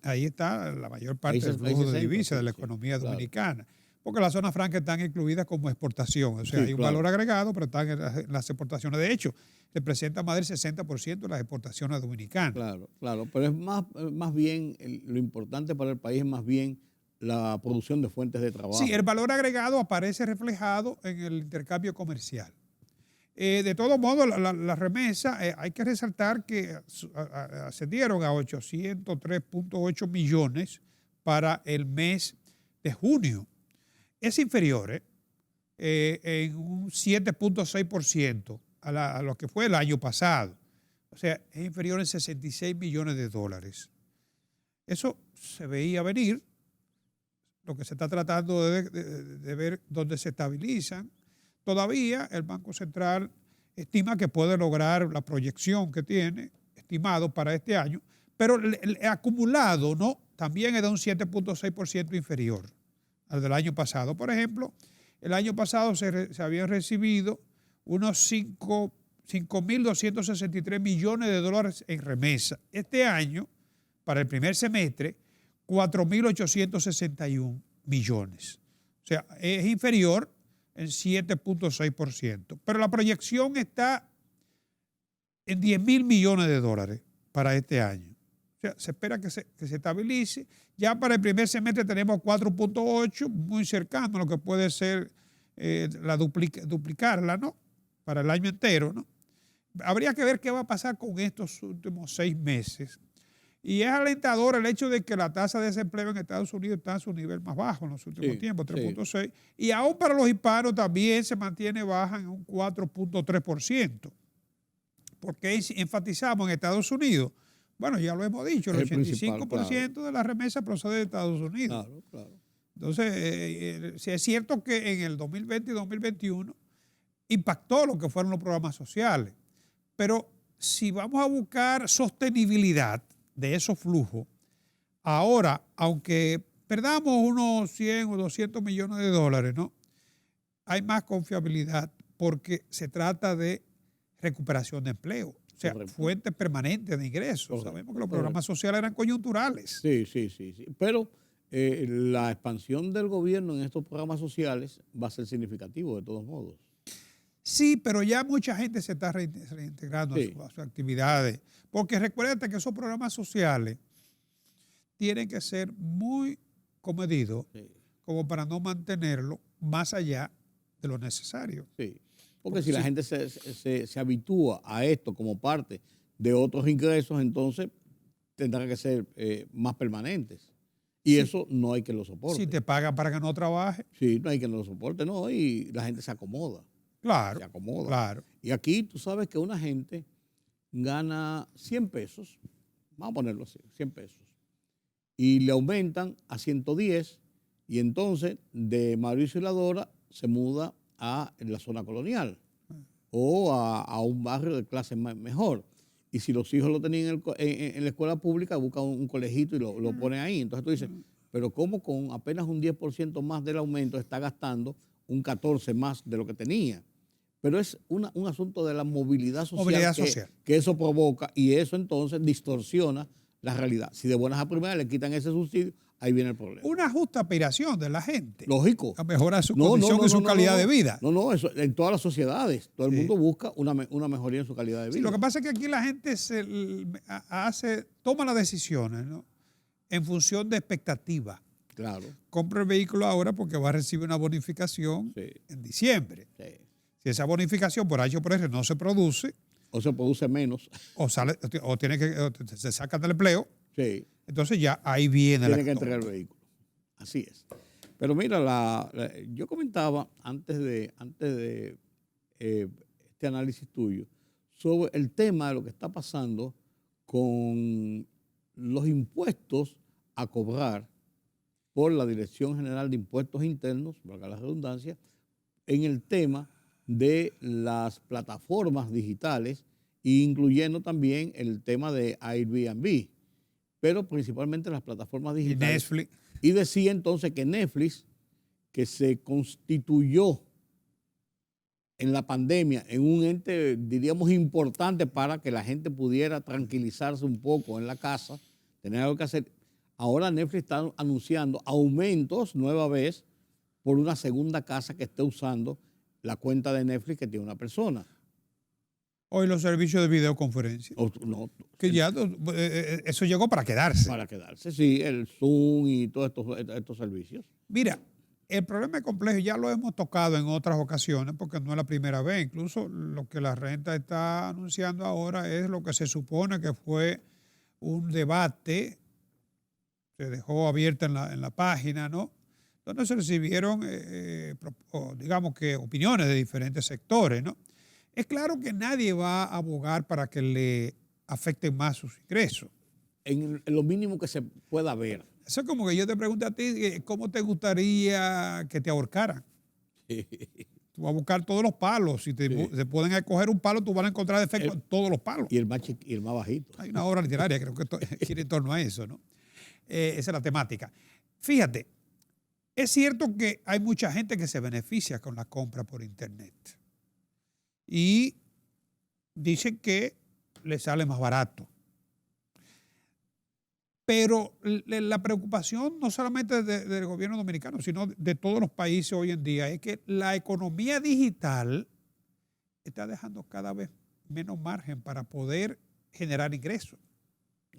Ahí está la mayor parte del flujo de divisas de la economía dominicana. Porque las zonas francas están incluidas como exportación. O sea, hay un valor agregado, pero están en las exportaciones. De hecho, representa más del 60% de las exportaciones dominicanas. Claro. Pero es más bien, lo importante para el país es más bien la producción de fuentes de trabajo. Sí, el valor agregado aparece reflejado en el intercambio comercial. De todos modos, la remesa, hay que resaltar que ascendieron a 803.8 millones para el mes de junio. Es inferior en un 7.6% a lo que fue el año pasado. O sea, es inferior en 66 millones de dólares. Eso se veía venir. Lo que se está tratando de ver dónde se estabilizan. Todavía el Banco Central estima que puede lograr la proyección que tiene, estimado para este año, pero el acumulado también es de un 7.6% inferior al del año pasado. Por ejemplo, el año pasado se habían recibido unos 5.263 millones de dólares en remesa. Este año, para el primer semestre, 4.861 millones. O sea, es inferior en 7.6%. Pero la proyección está en 10.000 millones de dólares para este año. O sea, se espera que se estabilice. Ya para el primer semestre tenemos 4.8, muy cercano a lo que puede ser duplicarla, ¿no? Para el año entero, ¿no? Habría que ver qué va a pasar con estos últimos 6 meses. Y es alentador el hecho de que la tasa de desempleo en Estados Unidos está a su nivel más bajo en los últimos tiempos, 3.6. Sí. Y aún para los hispanos también se mantiene baja en un 4.3%. Porque enfatizamos en Estados Unidos, bueno, ya lo hemos dicho, el 85% de la remesa procede de Estados Unidos. Claro, claro. Entonces, sí es cierto que en el 2020 y 2021 impactó lo que fueron los programas sociales. Pero si vamos a buscar sostenibilidad de esos flujos, ahora, aunque perdamos unos 100 o 200 millones de dólares, ¿no? Hay más confiabilidad porque se trata de recuperación de empleo, o sea, fuentes permanentes de ingresos. Correcto. Sabemos que los programas sociales eran coyunturales. Sí. Pero la expansión del gobierno en estos programas sociales va a ser significativo de todos modos. Sí, pero ya mucha gente se está reintegrando a sus actividades. Porque recuerda que esos programas sociales tienen que ser muy comedidos como para no mantenerlo más allá de lo necesario. Sí, porque si la gente se habitúa a esto como parte de otros ingresos, entonces tendrán que ser más permanentes. Y eso no hay que lo soporte. Si te pagan para que no trabaje. Sí, no hay que lo soporte, no, y la gente se acomoda. Claro, se acomoda. Claro. Y aquí tú sabes que una gente gana 100 pesos, vamos a ponerlo así, 100 pesos, y le aumentan a 110, y entonces de Mauricio y La Dora se muda a la zona colonial o a un barrio de clase mejor. Y si los hijos lo tenían en la escuela pública, buscan un colegito y lo ponen ahí. Entonces tú dices, pero ¿cómo con apenas un 10% más del aumento está gastando un 14% más de lo que tenía? Pero es un asunto de la movilidad social, que eso provoca, y eso entonces distorsiona la realidad. Si de buenas a primeras le quitan ese subsidio, ahí viene el problema. Una justa aspiración de la gente. Lógico. A mejorar su condición y su calidad de vida. No, eso en todas las sociedades. Todo el mundo busca una mejoría en su calidad de vida. Sí, lo que pasa es que aquí la gente toma las decisiones, ¿no? En función de expectativa. Claro. Compra el vehículo ahora porque va a recibir una bonificación en diciembre. Sí. Si esa bonificación por H o por R no se produce, o se produce menos, o se saca del empleo, entonces ya ahí viene tiene que entregar el vehículo. Así es. Pero mira, yo comentaba antes de este análisis tuyo sobre el tema de lo que está pasando con los impuestos a cobrar por la Dirección General de Impuestos Internos, valga la redundancia, en el tema de las plataformas digitales, incluyendo también el tema de Airbnb, pero principalmente las plataformas digitales. Y Netflix. Y decía entonces que Netflix, que se constituyó en la pandemia en un ente, diríamos, importante para que la gente pudiera tranquilizarse un poco en la casa, tener algo que hacer. Ahora Netflix está anunciando aumentos nueva vez por una segunda casa que esté usando la cuenta de Netflix que tiene una persona. Hoy los servicios de videoconferencia. Que ya eso llegó para quedarse. Para quedarse, sí, el Zoom y todos estos servicios. Mira, el problema es complejo, ya lo hemos tocado en otras ocasiones porque no es la primera vez. Incluso lo que la renta está anunciando ahora es lo que se supone que fue un debate, se dejó abierta en la página, ¿no? Donde se recibieron, digamos que opiniones de diferentes sectores, ¿no? Es claro que nadie va a abogar para que le afecten más sus ingresos. En lo mínimo que se pueda ver. Eso es como que yo te pregunto a ti, ¿cómo te gustaría que te ahorcaran? Tú vas a buscar todos los palos. Si te pueden escoger un palo, tú vas a encontrar defectos en todos los palos. Y el más bajito. Hay una obra literaria, creo que gira en torno a eso, ¿no? Esa es la temática. Fíjate, es cierto que hay mucha gente que se beneficia con la compra por Internet. Y dicen que le sale más barato. Pero la preocupación no solamente del gobierno dominicano, sino de todos los países hoy en día, es que la economía digital está dejando cada vez menos margen para poder generar ingresos.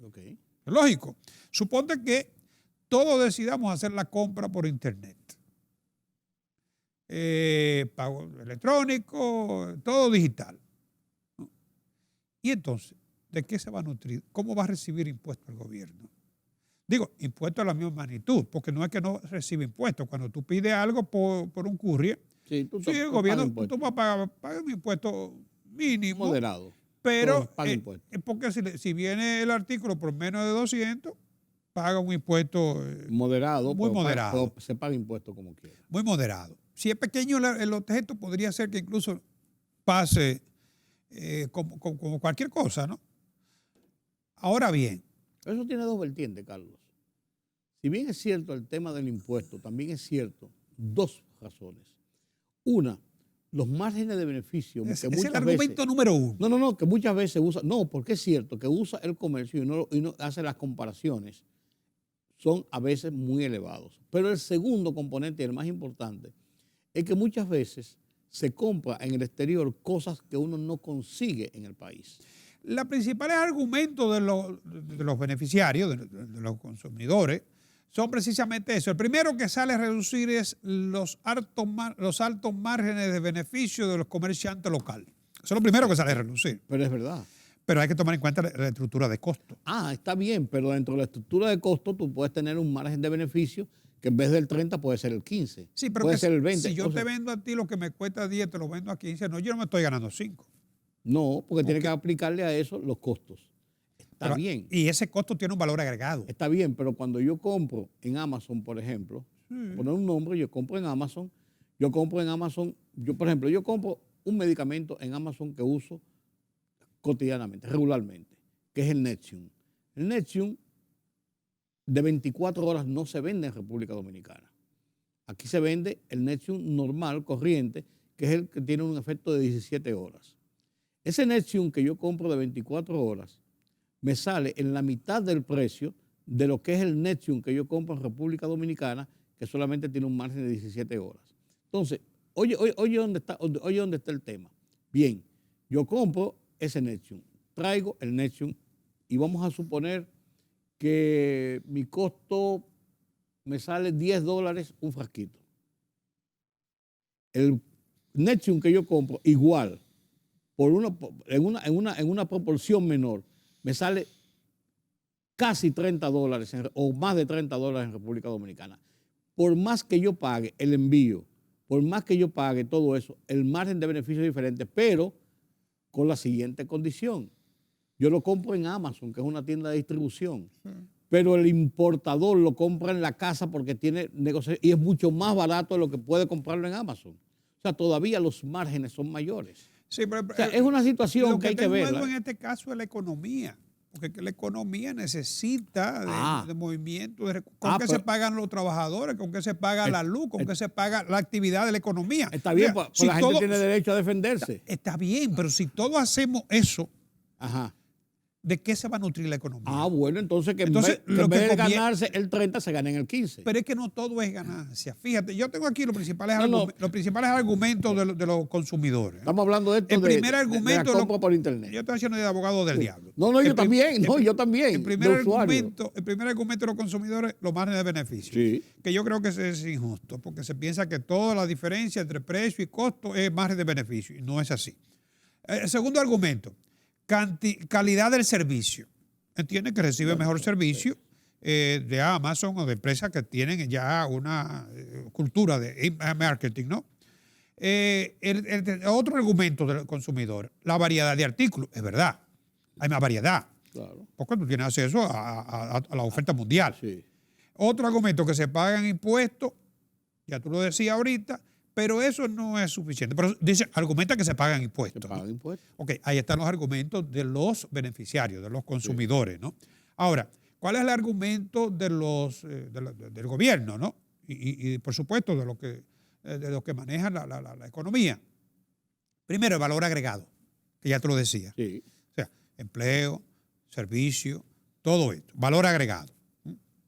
Okay. Es lógico. Suponte que todos decidamos hacer la compra por internet. Pago electrónico, todo digital. Y entonces, ¿de qué se va a nutrir? ¿Cómo va a recibir impuestos el gobierno? Digo, impuestos a la misma magnitud, porque no es que no recibe impuestos. Cuando tú pides algo por un courier, sí, el gobierno, tú vas a pagar un impuesto mínimo. Moderado. Pero, porque si viene el artículo por menos de 200, paga un impuesto moderado. Muy moderado. Pero se paga impuesto como quiera. Muy moderado. Si es pequeño el objeto, podría ser que incluso pase como cualquier cosa, ¿no? Ahora bien. Eso tiene dos vertientes, Carlos. Si bien es cierto el tema del impuesto, también es cierto dos razones. Una, los márgenes de beneficio. Es el argumento número uno. No, que muchas veces usa, no, porque es cierto que usa el comercio y no hace las comparaciones, son a veces muy elevados. Pero el segundo componente, y el más importante, es que muchas veces se compra en el exterior cosas que uno no consigue en el país. Los principales argumentos de los beneficiarios, de los consumidores, son precisamente eso. El primero que sale a reducir es los altos márgenes de beneficio de los comerciantes locales. Eso es lo primero que sale a reducir. Pero es verdad. Pero hay que tomar en cuenta la estructura de costo. Está bien, pero dentro de la estructura de costo tú puedes tener un margen de beneficio que en vez del 30 puede ser el 15. Sí, pero puede ser el 20. Si yo te vendo a ti lo que me cuesta 10, te lo vendo a 15, no, yo no me estoy ganando 5. No, porque tiene que aplicarle a eso los costos. Está bien. Y ese costo tiene un valor agregado. Está bien, pero cuando yo compro en Amazon, por ejemplo, poner un nombre, yo compro en Amazon, por ejemplo, yo compro un medicamento en Amazon que uso cotidianamente, regularmente, que es el Nexium. El Nexium de 24 horas no se vende en República Dominicana. Aquí se vende el Nexium normal, corriente, que es el que tiene un efecto de 17 horas. Ese Nexium que yo compro de 24 horas me sale en la mitad del precio de lo que es el Nexium que yo compro en República Dominicana, que solamente tiene un margen de 17 horas. Entonces, oye dónde está el tema. Bien, yo compro ese Nexium, traigo el Nexium y vamos a suponer que mi costo me sale $10 un frasquito. El Nexium que yo compro, igual, en una proporción menor, me sale casi $30 o más de $30 en República Dominicana. Por más que yo pague el envío, por más que yo pague todo eso, el margen de beneficio es diferente, pero con la siguiente condición. Yo lo compro en Amazon, que es una tienda de distribución, pero el importador lo compra en la casa porque tiene negocio y es mucho más barato de lo que puede comprarlo en Amazon. O sea, todavía los márgenes son mayores. Sí, pero, o sea, es una situación que hay que ver. Lo que tengo en este caso es la economía, porque la economía necesita de movimiento, con qué se pagan los trabajadores, con qué se paga la luz, con qué se paga la actividad de la economía. Está bien, pues si la gente tiene derecho a defenderse. Está bien, pero si todos hacemos eso, ¿de qué se va a nutrir la economía? Bueno, entonces en vez de ganarse el 30, se gana en el 15. Pero es que no todo es ganancia. Fíjate, yo tengo aquí los principales argumentos de los consumidores. Estamos hablando de esto de la compra por internet. Yo estoy haciendo de abogado del diablo. Yo también. El primer argumento de los consumidores, los márgenes de beneficio. Sí. Que yo creo que es injusto, porque se piensa que toda la diferencia entre precio y costo es margen de beneficio. Y no es así. El segundo argumento. Calidad del servicio. Entiende que recibe mejor servicio de Amazon o de empresas que tienen ya una cultura de marketing, ¿no? Otro argumento del consumidor, la variedad de artículos. Es verdad, hay más variedad. Claro. Porque tú tienes acceso a la oferta mundial. Sí. Otro argumento, que se pagan impuestos, ya tú lo decías ahorita, pero eso no es suficiente. Pero argumenta que se pagan impuestos. Se pagan impuestos. Ok, ahí están los argumentos de los beneficiarios, de los consumidores, ¿no? Ahora, ¿cuál es el argumento del gobierno, ¿no? Y por supuesto de lo que maneja la economía? Primero, el valor agregado, que ya te lo decía. Sí. O sea, empleo, servicio, todo esto, valor agregado.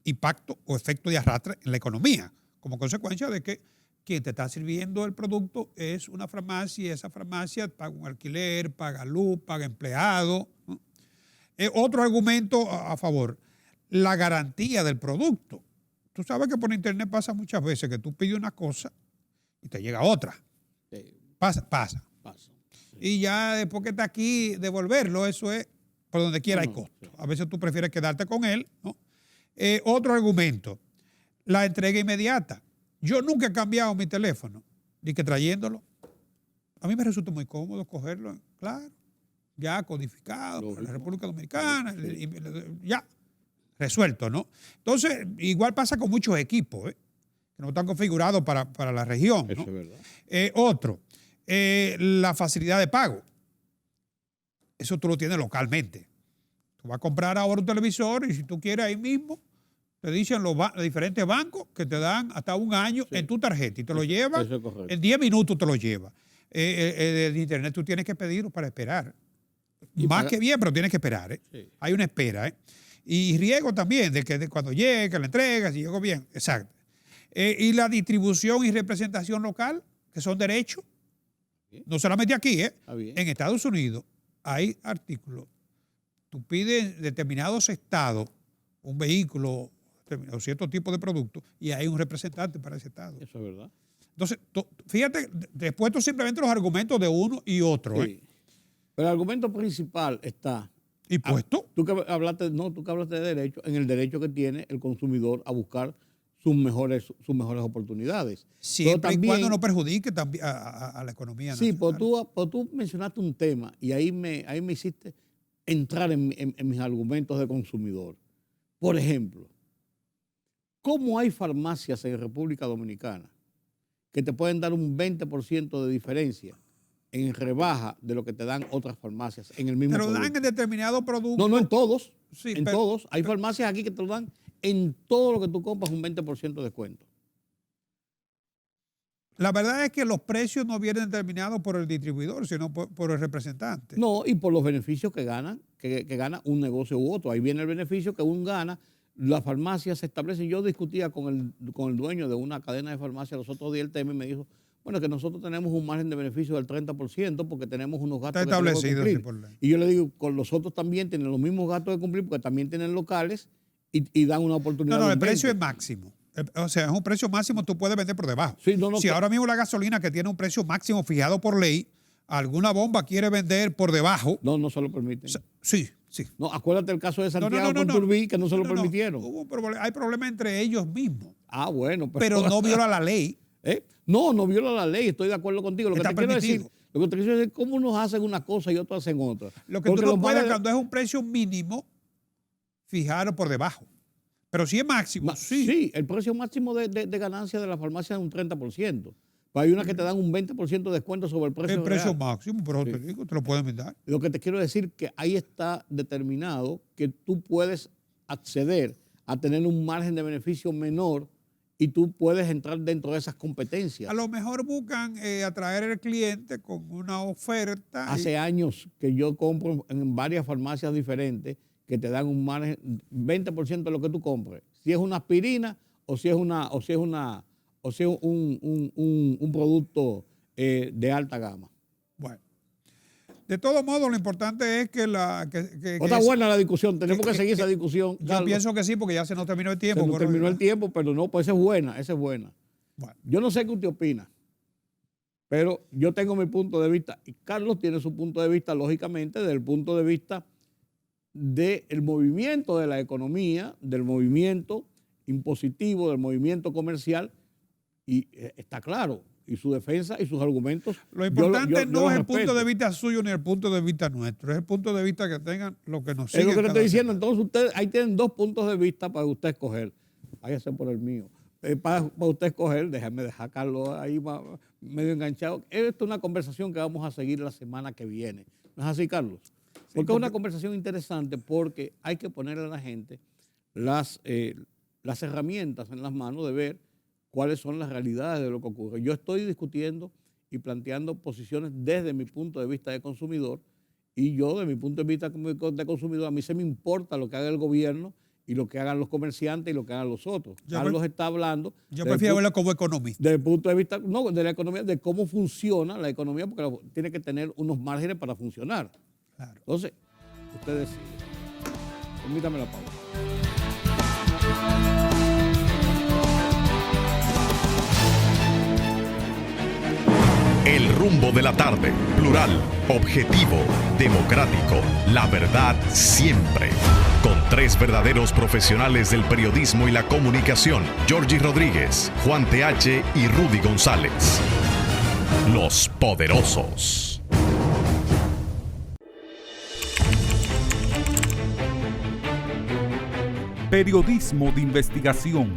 impacto o efecto de arrastre en la economía, como consecuencia de que quien te está sirviendo el producto es una farmacia y esa farmacia paga un alquiler, paga luz, paga empleado, ¿no? Otro argumento a favor, la garantía del producto. Tú sabes que por internet pasa muchas veces que tú pides una cosa y te llega otra. Sí, Pasa. pasa. Sí. Y ya después que está aquí, devolverlo, eso es por donde quiera hay No, costo. sí. A veces tú prefieres quedarte con él, ¿no? Otro argumento, la entrega inmediata. Yo nunca he cambiado mi teléfono, ni que trayéndolo. A mí me resulta muy cómodo cogerlo, claro, ya codificado por la República Dominicana, ya resuelto, ¿no? Entonces, igual pasa con muchos equipos, que no están configurados para la región, ¿no? Eso es verdad. Otro, la facilidad de pago. Eso tú lo tienes localmente. Tú vas a comprar ahora un televisor y si tú quieres ahí mismo, te dicen los diferentes bancos que te dan hasta un año en tu tarjeta y te lo llevas, eso es correcto. en 10 minutos te lo llevas. De internet tú tienes que pedirlo para esperar. Y Más para- que bien, pero tienes que esperar. Sí. Hay una espera. Y riesgo también de que cuando llegue, la entrega, si llegó bien. Exacto. Y la distribución y representación local, que son derechos. No solamente aquí, Está bien. en Estados Unidos hay artículos. Tú pides en determinados estados un vehículo o cierto tipo de producto y hay un representante para ese estado. Eso es verdad. Entonces, fíjate, después tú simplemente los argumentos de uno y otro. Sí. Pero el argumento principal está. Y puesto. Tú que hablaste de derecho, en el derecho que tiene el consumidor a buscar sus mejores oportunidades. Siempre Pero y también- cuando no perjudique también a la economía Sí, nacional. pues tú mencionaste un tema y ahí me hiciste entrar en mis argumentos de consumidor. Por ejemplo, ¿cómo hay farmacias en República Dominicana que te pueden dar un 20% de diferencia en rebaja de lo que te dan otras farmacias en el mismo Te lo dan producto? en determinado producto. No en todos. Sí, en pero- todos. Hay farmacias aquí que te lo dan en todo lo que tú compras un 20% de descuento. La verdad es que los precios no vienen determinados por el distribuidor, sino por el representante. No, y por los beneficios que ganan, que gana un negocio u otro. Ahí viene el beneficio que uno gana. Las farmacias se establecen. Yo discutía con el dueño de una cadena de farmacias los otros días el tema y me dijo, bueno, que nosotros tenemos un margen de beneficio del 30% porque tenemos unos gastos Está que tenemos que establecido, cumplir. sí, por ley. Y yo le digo, con los otros también tienen los mismos gastos de cumplir porque también tienen locales y dan una oportunidad. No, de el un precio es 20. máximo. O sea, es un precio máximo, tú puedes vender por debajo. Sí, no, Si ahora mismo la gasolina que tiene un precio máximo fijado por ley, alguna bomba quiere vender por debajo. No se lo permiten. Sí. No, acuérdate el caso de Santiago no, con no. Turbí, que no se lo No, permitieron. Hubo un problema. Hay problemas entre ellos mismos, Ah, bueno. pero no viola la ley. No viola la ley, estoy de acuerdo contigo. Lo que Está te quiero permitido. decir, lo que te quiero decir es cómo unos hacen una cosa y otros hacen otra. Lo que Porque tú no los puedes males- cuando es un precio mínimo, fijarlo por debajo. Pero si es máximo, Sí, el precio máximo de ganancia de la farmacia es un 30%. Pues hay unas que te dan un 20% de descuento sobre el precio el precio real. máximo, pero Sí. te digo, te lo pueden dar. Lo que te quiero decir que ahí está determinado que tú puedes acceder a tener un margen de beneficio menor y tú puedes entrar dentro de esas competencias. A lo mejor buscan atraer al cliente con una oferta. Hace años que yo compro en varias farmacias diferentes que te dan un margen 20% de lo que tú compres. Si es una aspirina o si es un producto de alta gama. Bueno, de todos modos, lo importante es que Está buena la discusión, tenemos que seguir esa discusión. Yo Carlos. pienso que sí, porque ya se nos terminó el Se tiempo. nos terminó el tiempo, pero no, pues esa es buena. Bueno, Yo no sé qué usted opina, pero yo tengo mi punto de vista y Carlos tiene su punto de vista, lógicamente, desde el punto de vista del movimiento de la economía, del movimiento impositivo, del movimiento comercial, y está claro, y su defensa y sus argumentos. lo importante yo no los es el punto respeto. de vista suyo ni el punto de vista nuestro, es el punto de vista que tengan lo que nos Es lo siguen que le cada estoy diciendo. semana. Entonces, ustedes ahí tienen dos puntos de vista para usted escoger. Váyase por el mío. Para usted escoger, déjame dejar a Carlos ahí medio enganchado. Esta es una conversación que vamos a seguir la semana que viene. ¿No es así, Carlos? Porque es una conversación interesante porque hay que ponerle a la gente las herramientas en las manos de ver cuáles son las realidades de lo que ocurre. Yo estoy discutiendo y planteando posiciones desde mi punto de vista de consumidor y yo, de mi punto de vista de consumidor, a mí se me importa lo que haga el gobierno y lo que hagan los comerciantes y lo que hagan los otros. Carlos está hablando. Yo prefiero verlo como economista. Desde el punto de vista, no, de la economía, de cómo funciona la economía, porque tiene que tener unos márgenes para funcionar. Claro. Entonces, usted decide. Permítame la pausa. El rumbo de la tarde, plural, objetivo, democrático, la verdad siempre. Con tres verdaderos profesionales del periodismo y la comunicación, Georgie Rodríguez, Juan TH y Rudy González. Los poderosos. Periodismo de investigación,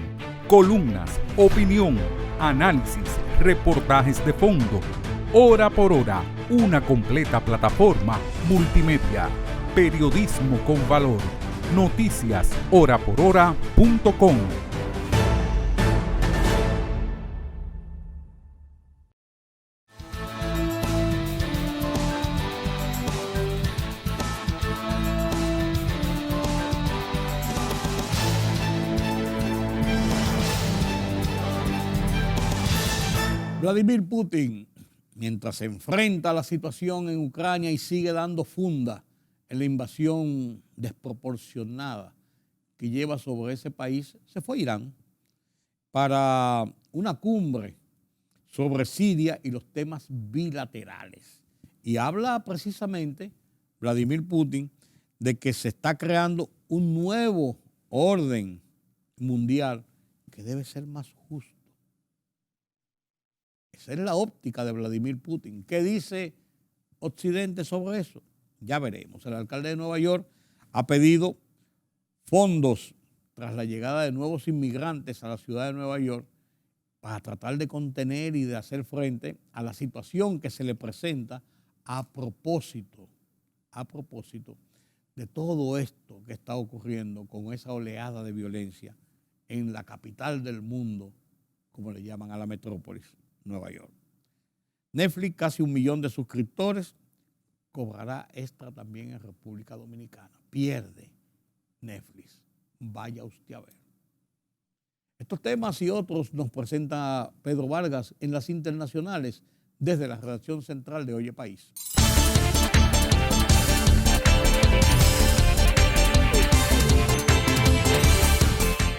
columnas, opinión, análisis, reportajes de fondo. Hora por hora, una completa plataforma multimedia. Periodismo con valor. Noticias horaporhora.com. Vladimir Putin, mientras se enfrenta a la situación en Ucrania y sigue dando funda en la invasión desproporcionada que lleva sobre ese país, se fue a Irán para una cumbre sobre Siria y los temas bilaterales. Y habla precisamente Vladimir Putin de que se está creando un nuevo orden mundial que debe ser más justo. Esa es la óptica de Vladimir Putin. ¿Qué dice Occidente sobre eso? Ya veremos. El alcalde de Nueva York ha pedido fondos tras la llegada de nuevos inmigrantes a la ciudad de Nueva York para tratar de contener y de hacer frente a la situación que se le presenta a propósito de todo esto que está ocurriendo con esa oleada de violencia en la capital del mundo, como le llaman a la metrópolis, Nueva York. Netflix, casi 1 millón de suscriptores, cobrará extra también en República Dominicana. Pierde Netflix. Vaya usted a ver. Estos temas y otros nos presenta Pedro Vargas en las internacionales desde la redacción central de Oye País.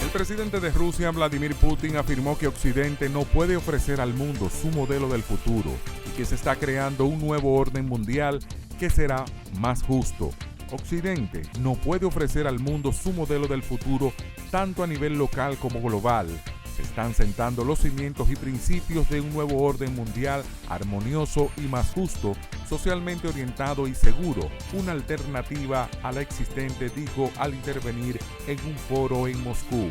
El presidente de Rusia, Vladimir Putin, afirmó que Occidente no puede ofrecer al mundo su modelo del futuro y que se está creando un nuevo orden mundial que será más justo. Occidente no puede ofrecer al mundo su modelo del futuro tanto a nivel local como global. Se están sentando los cimientos y principios de un nuevo orden mundial armonioso y más justo, socialmente orientado y seguro, una alternativa a la existente, dijo al intervenir en un foro en Moscú.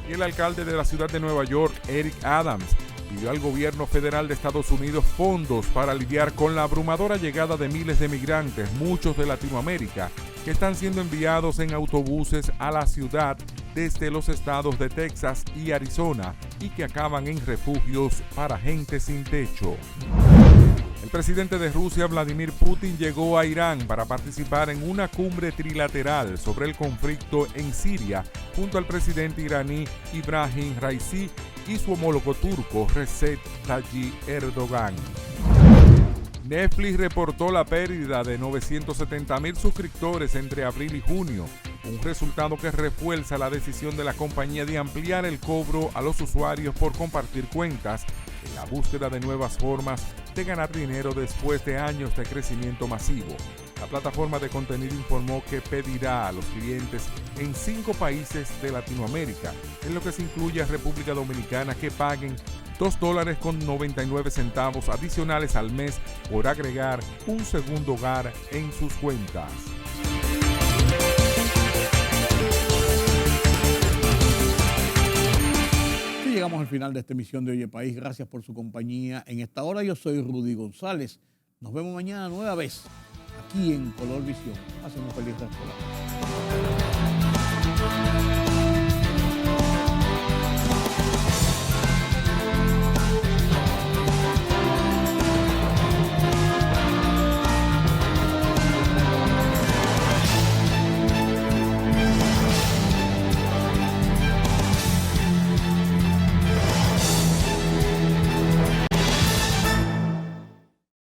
Y el alcalde de la ciudad de Nueva York, Eric Adams, pidió al gobierno federal de Estados Unidos fondos para lidiar con la abrumadora llegada de miles de migrantes, muchos de Latinoamérica, que están siendo enviados en autobuses a la ciudad desde los estados de Texas y Arizona y que acaban en refugios para gente sin techo. El presidente de Rusia, Vladimir Putin, llegó a Irán para participar en una cumbre trilateral sobre el conflicto en Siria junto al presidente iraní Ibrahim Raisi y su homólogo turco Recep Tayyip Erdogan. Netflix reportó la pérdida de 970,000 suscriptores entre abril y junio, un resultado que refuerza la decisión de la compañía de ampliar el cobro a los usuarios por compartir cuentas en la búsqueda de nuevas formas de ganar dinero después de años de crecimiento masivo. La plataforma de contenido informó que pedirá a los clientes en 5 países de Latinoamérica, en lo que se incluye a República Dominicana, que paguen $2.99 adicionales al mes por agregar un segundo hogar en sus cuentas. Llegamos al final de esta emisión de Oye País. Gracias por su compañía. En esta hora yo soy Rudy González. Nos vemos mañana nueva vez aquí en Color Visión. Hacen un feliz resto.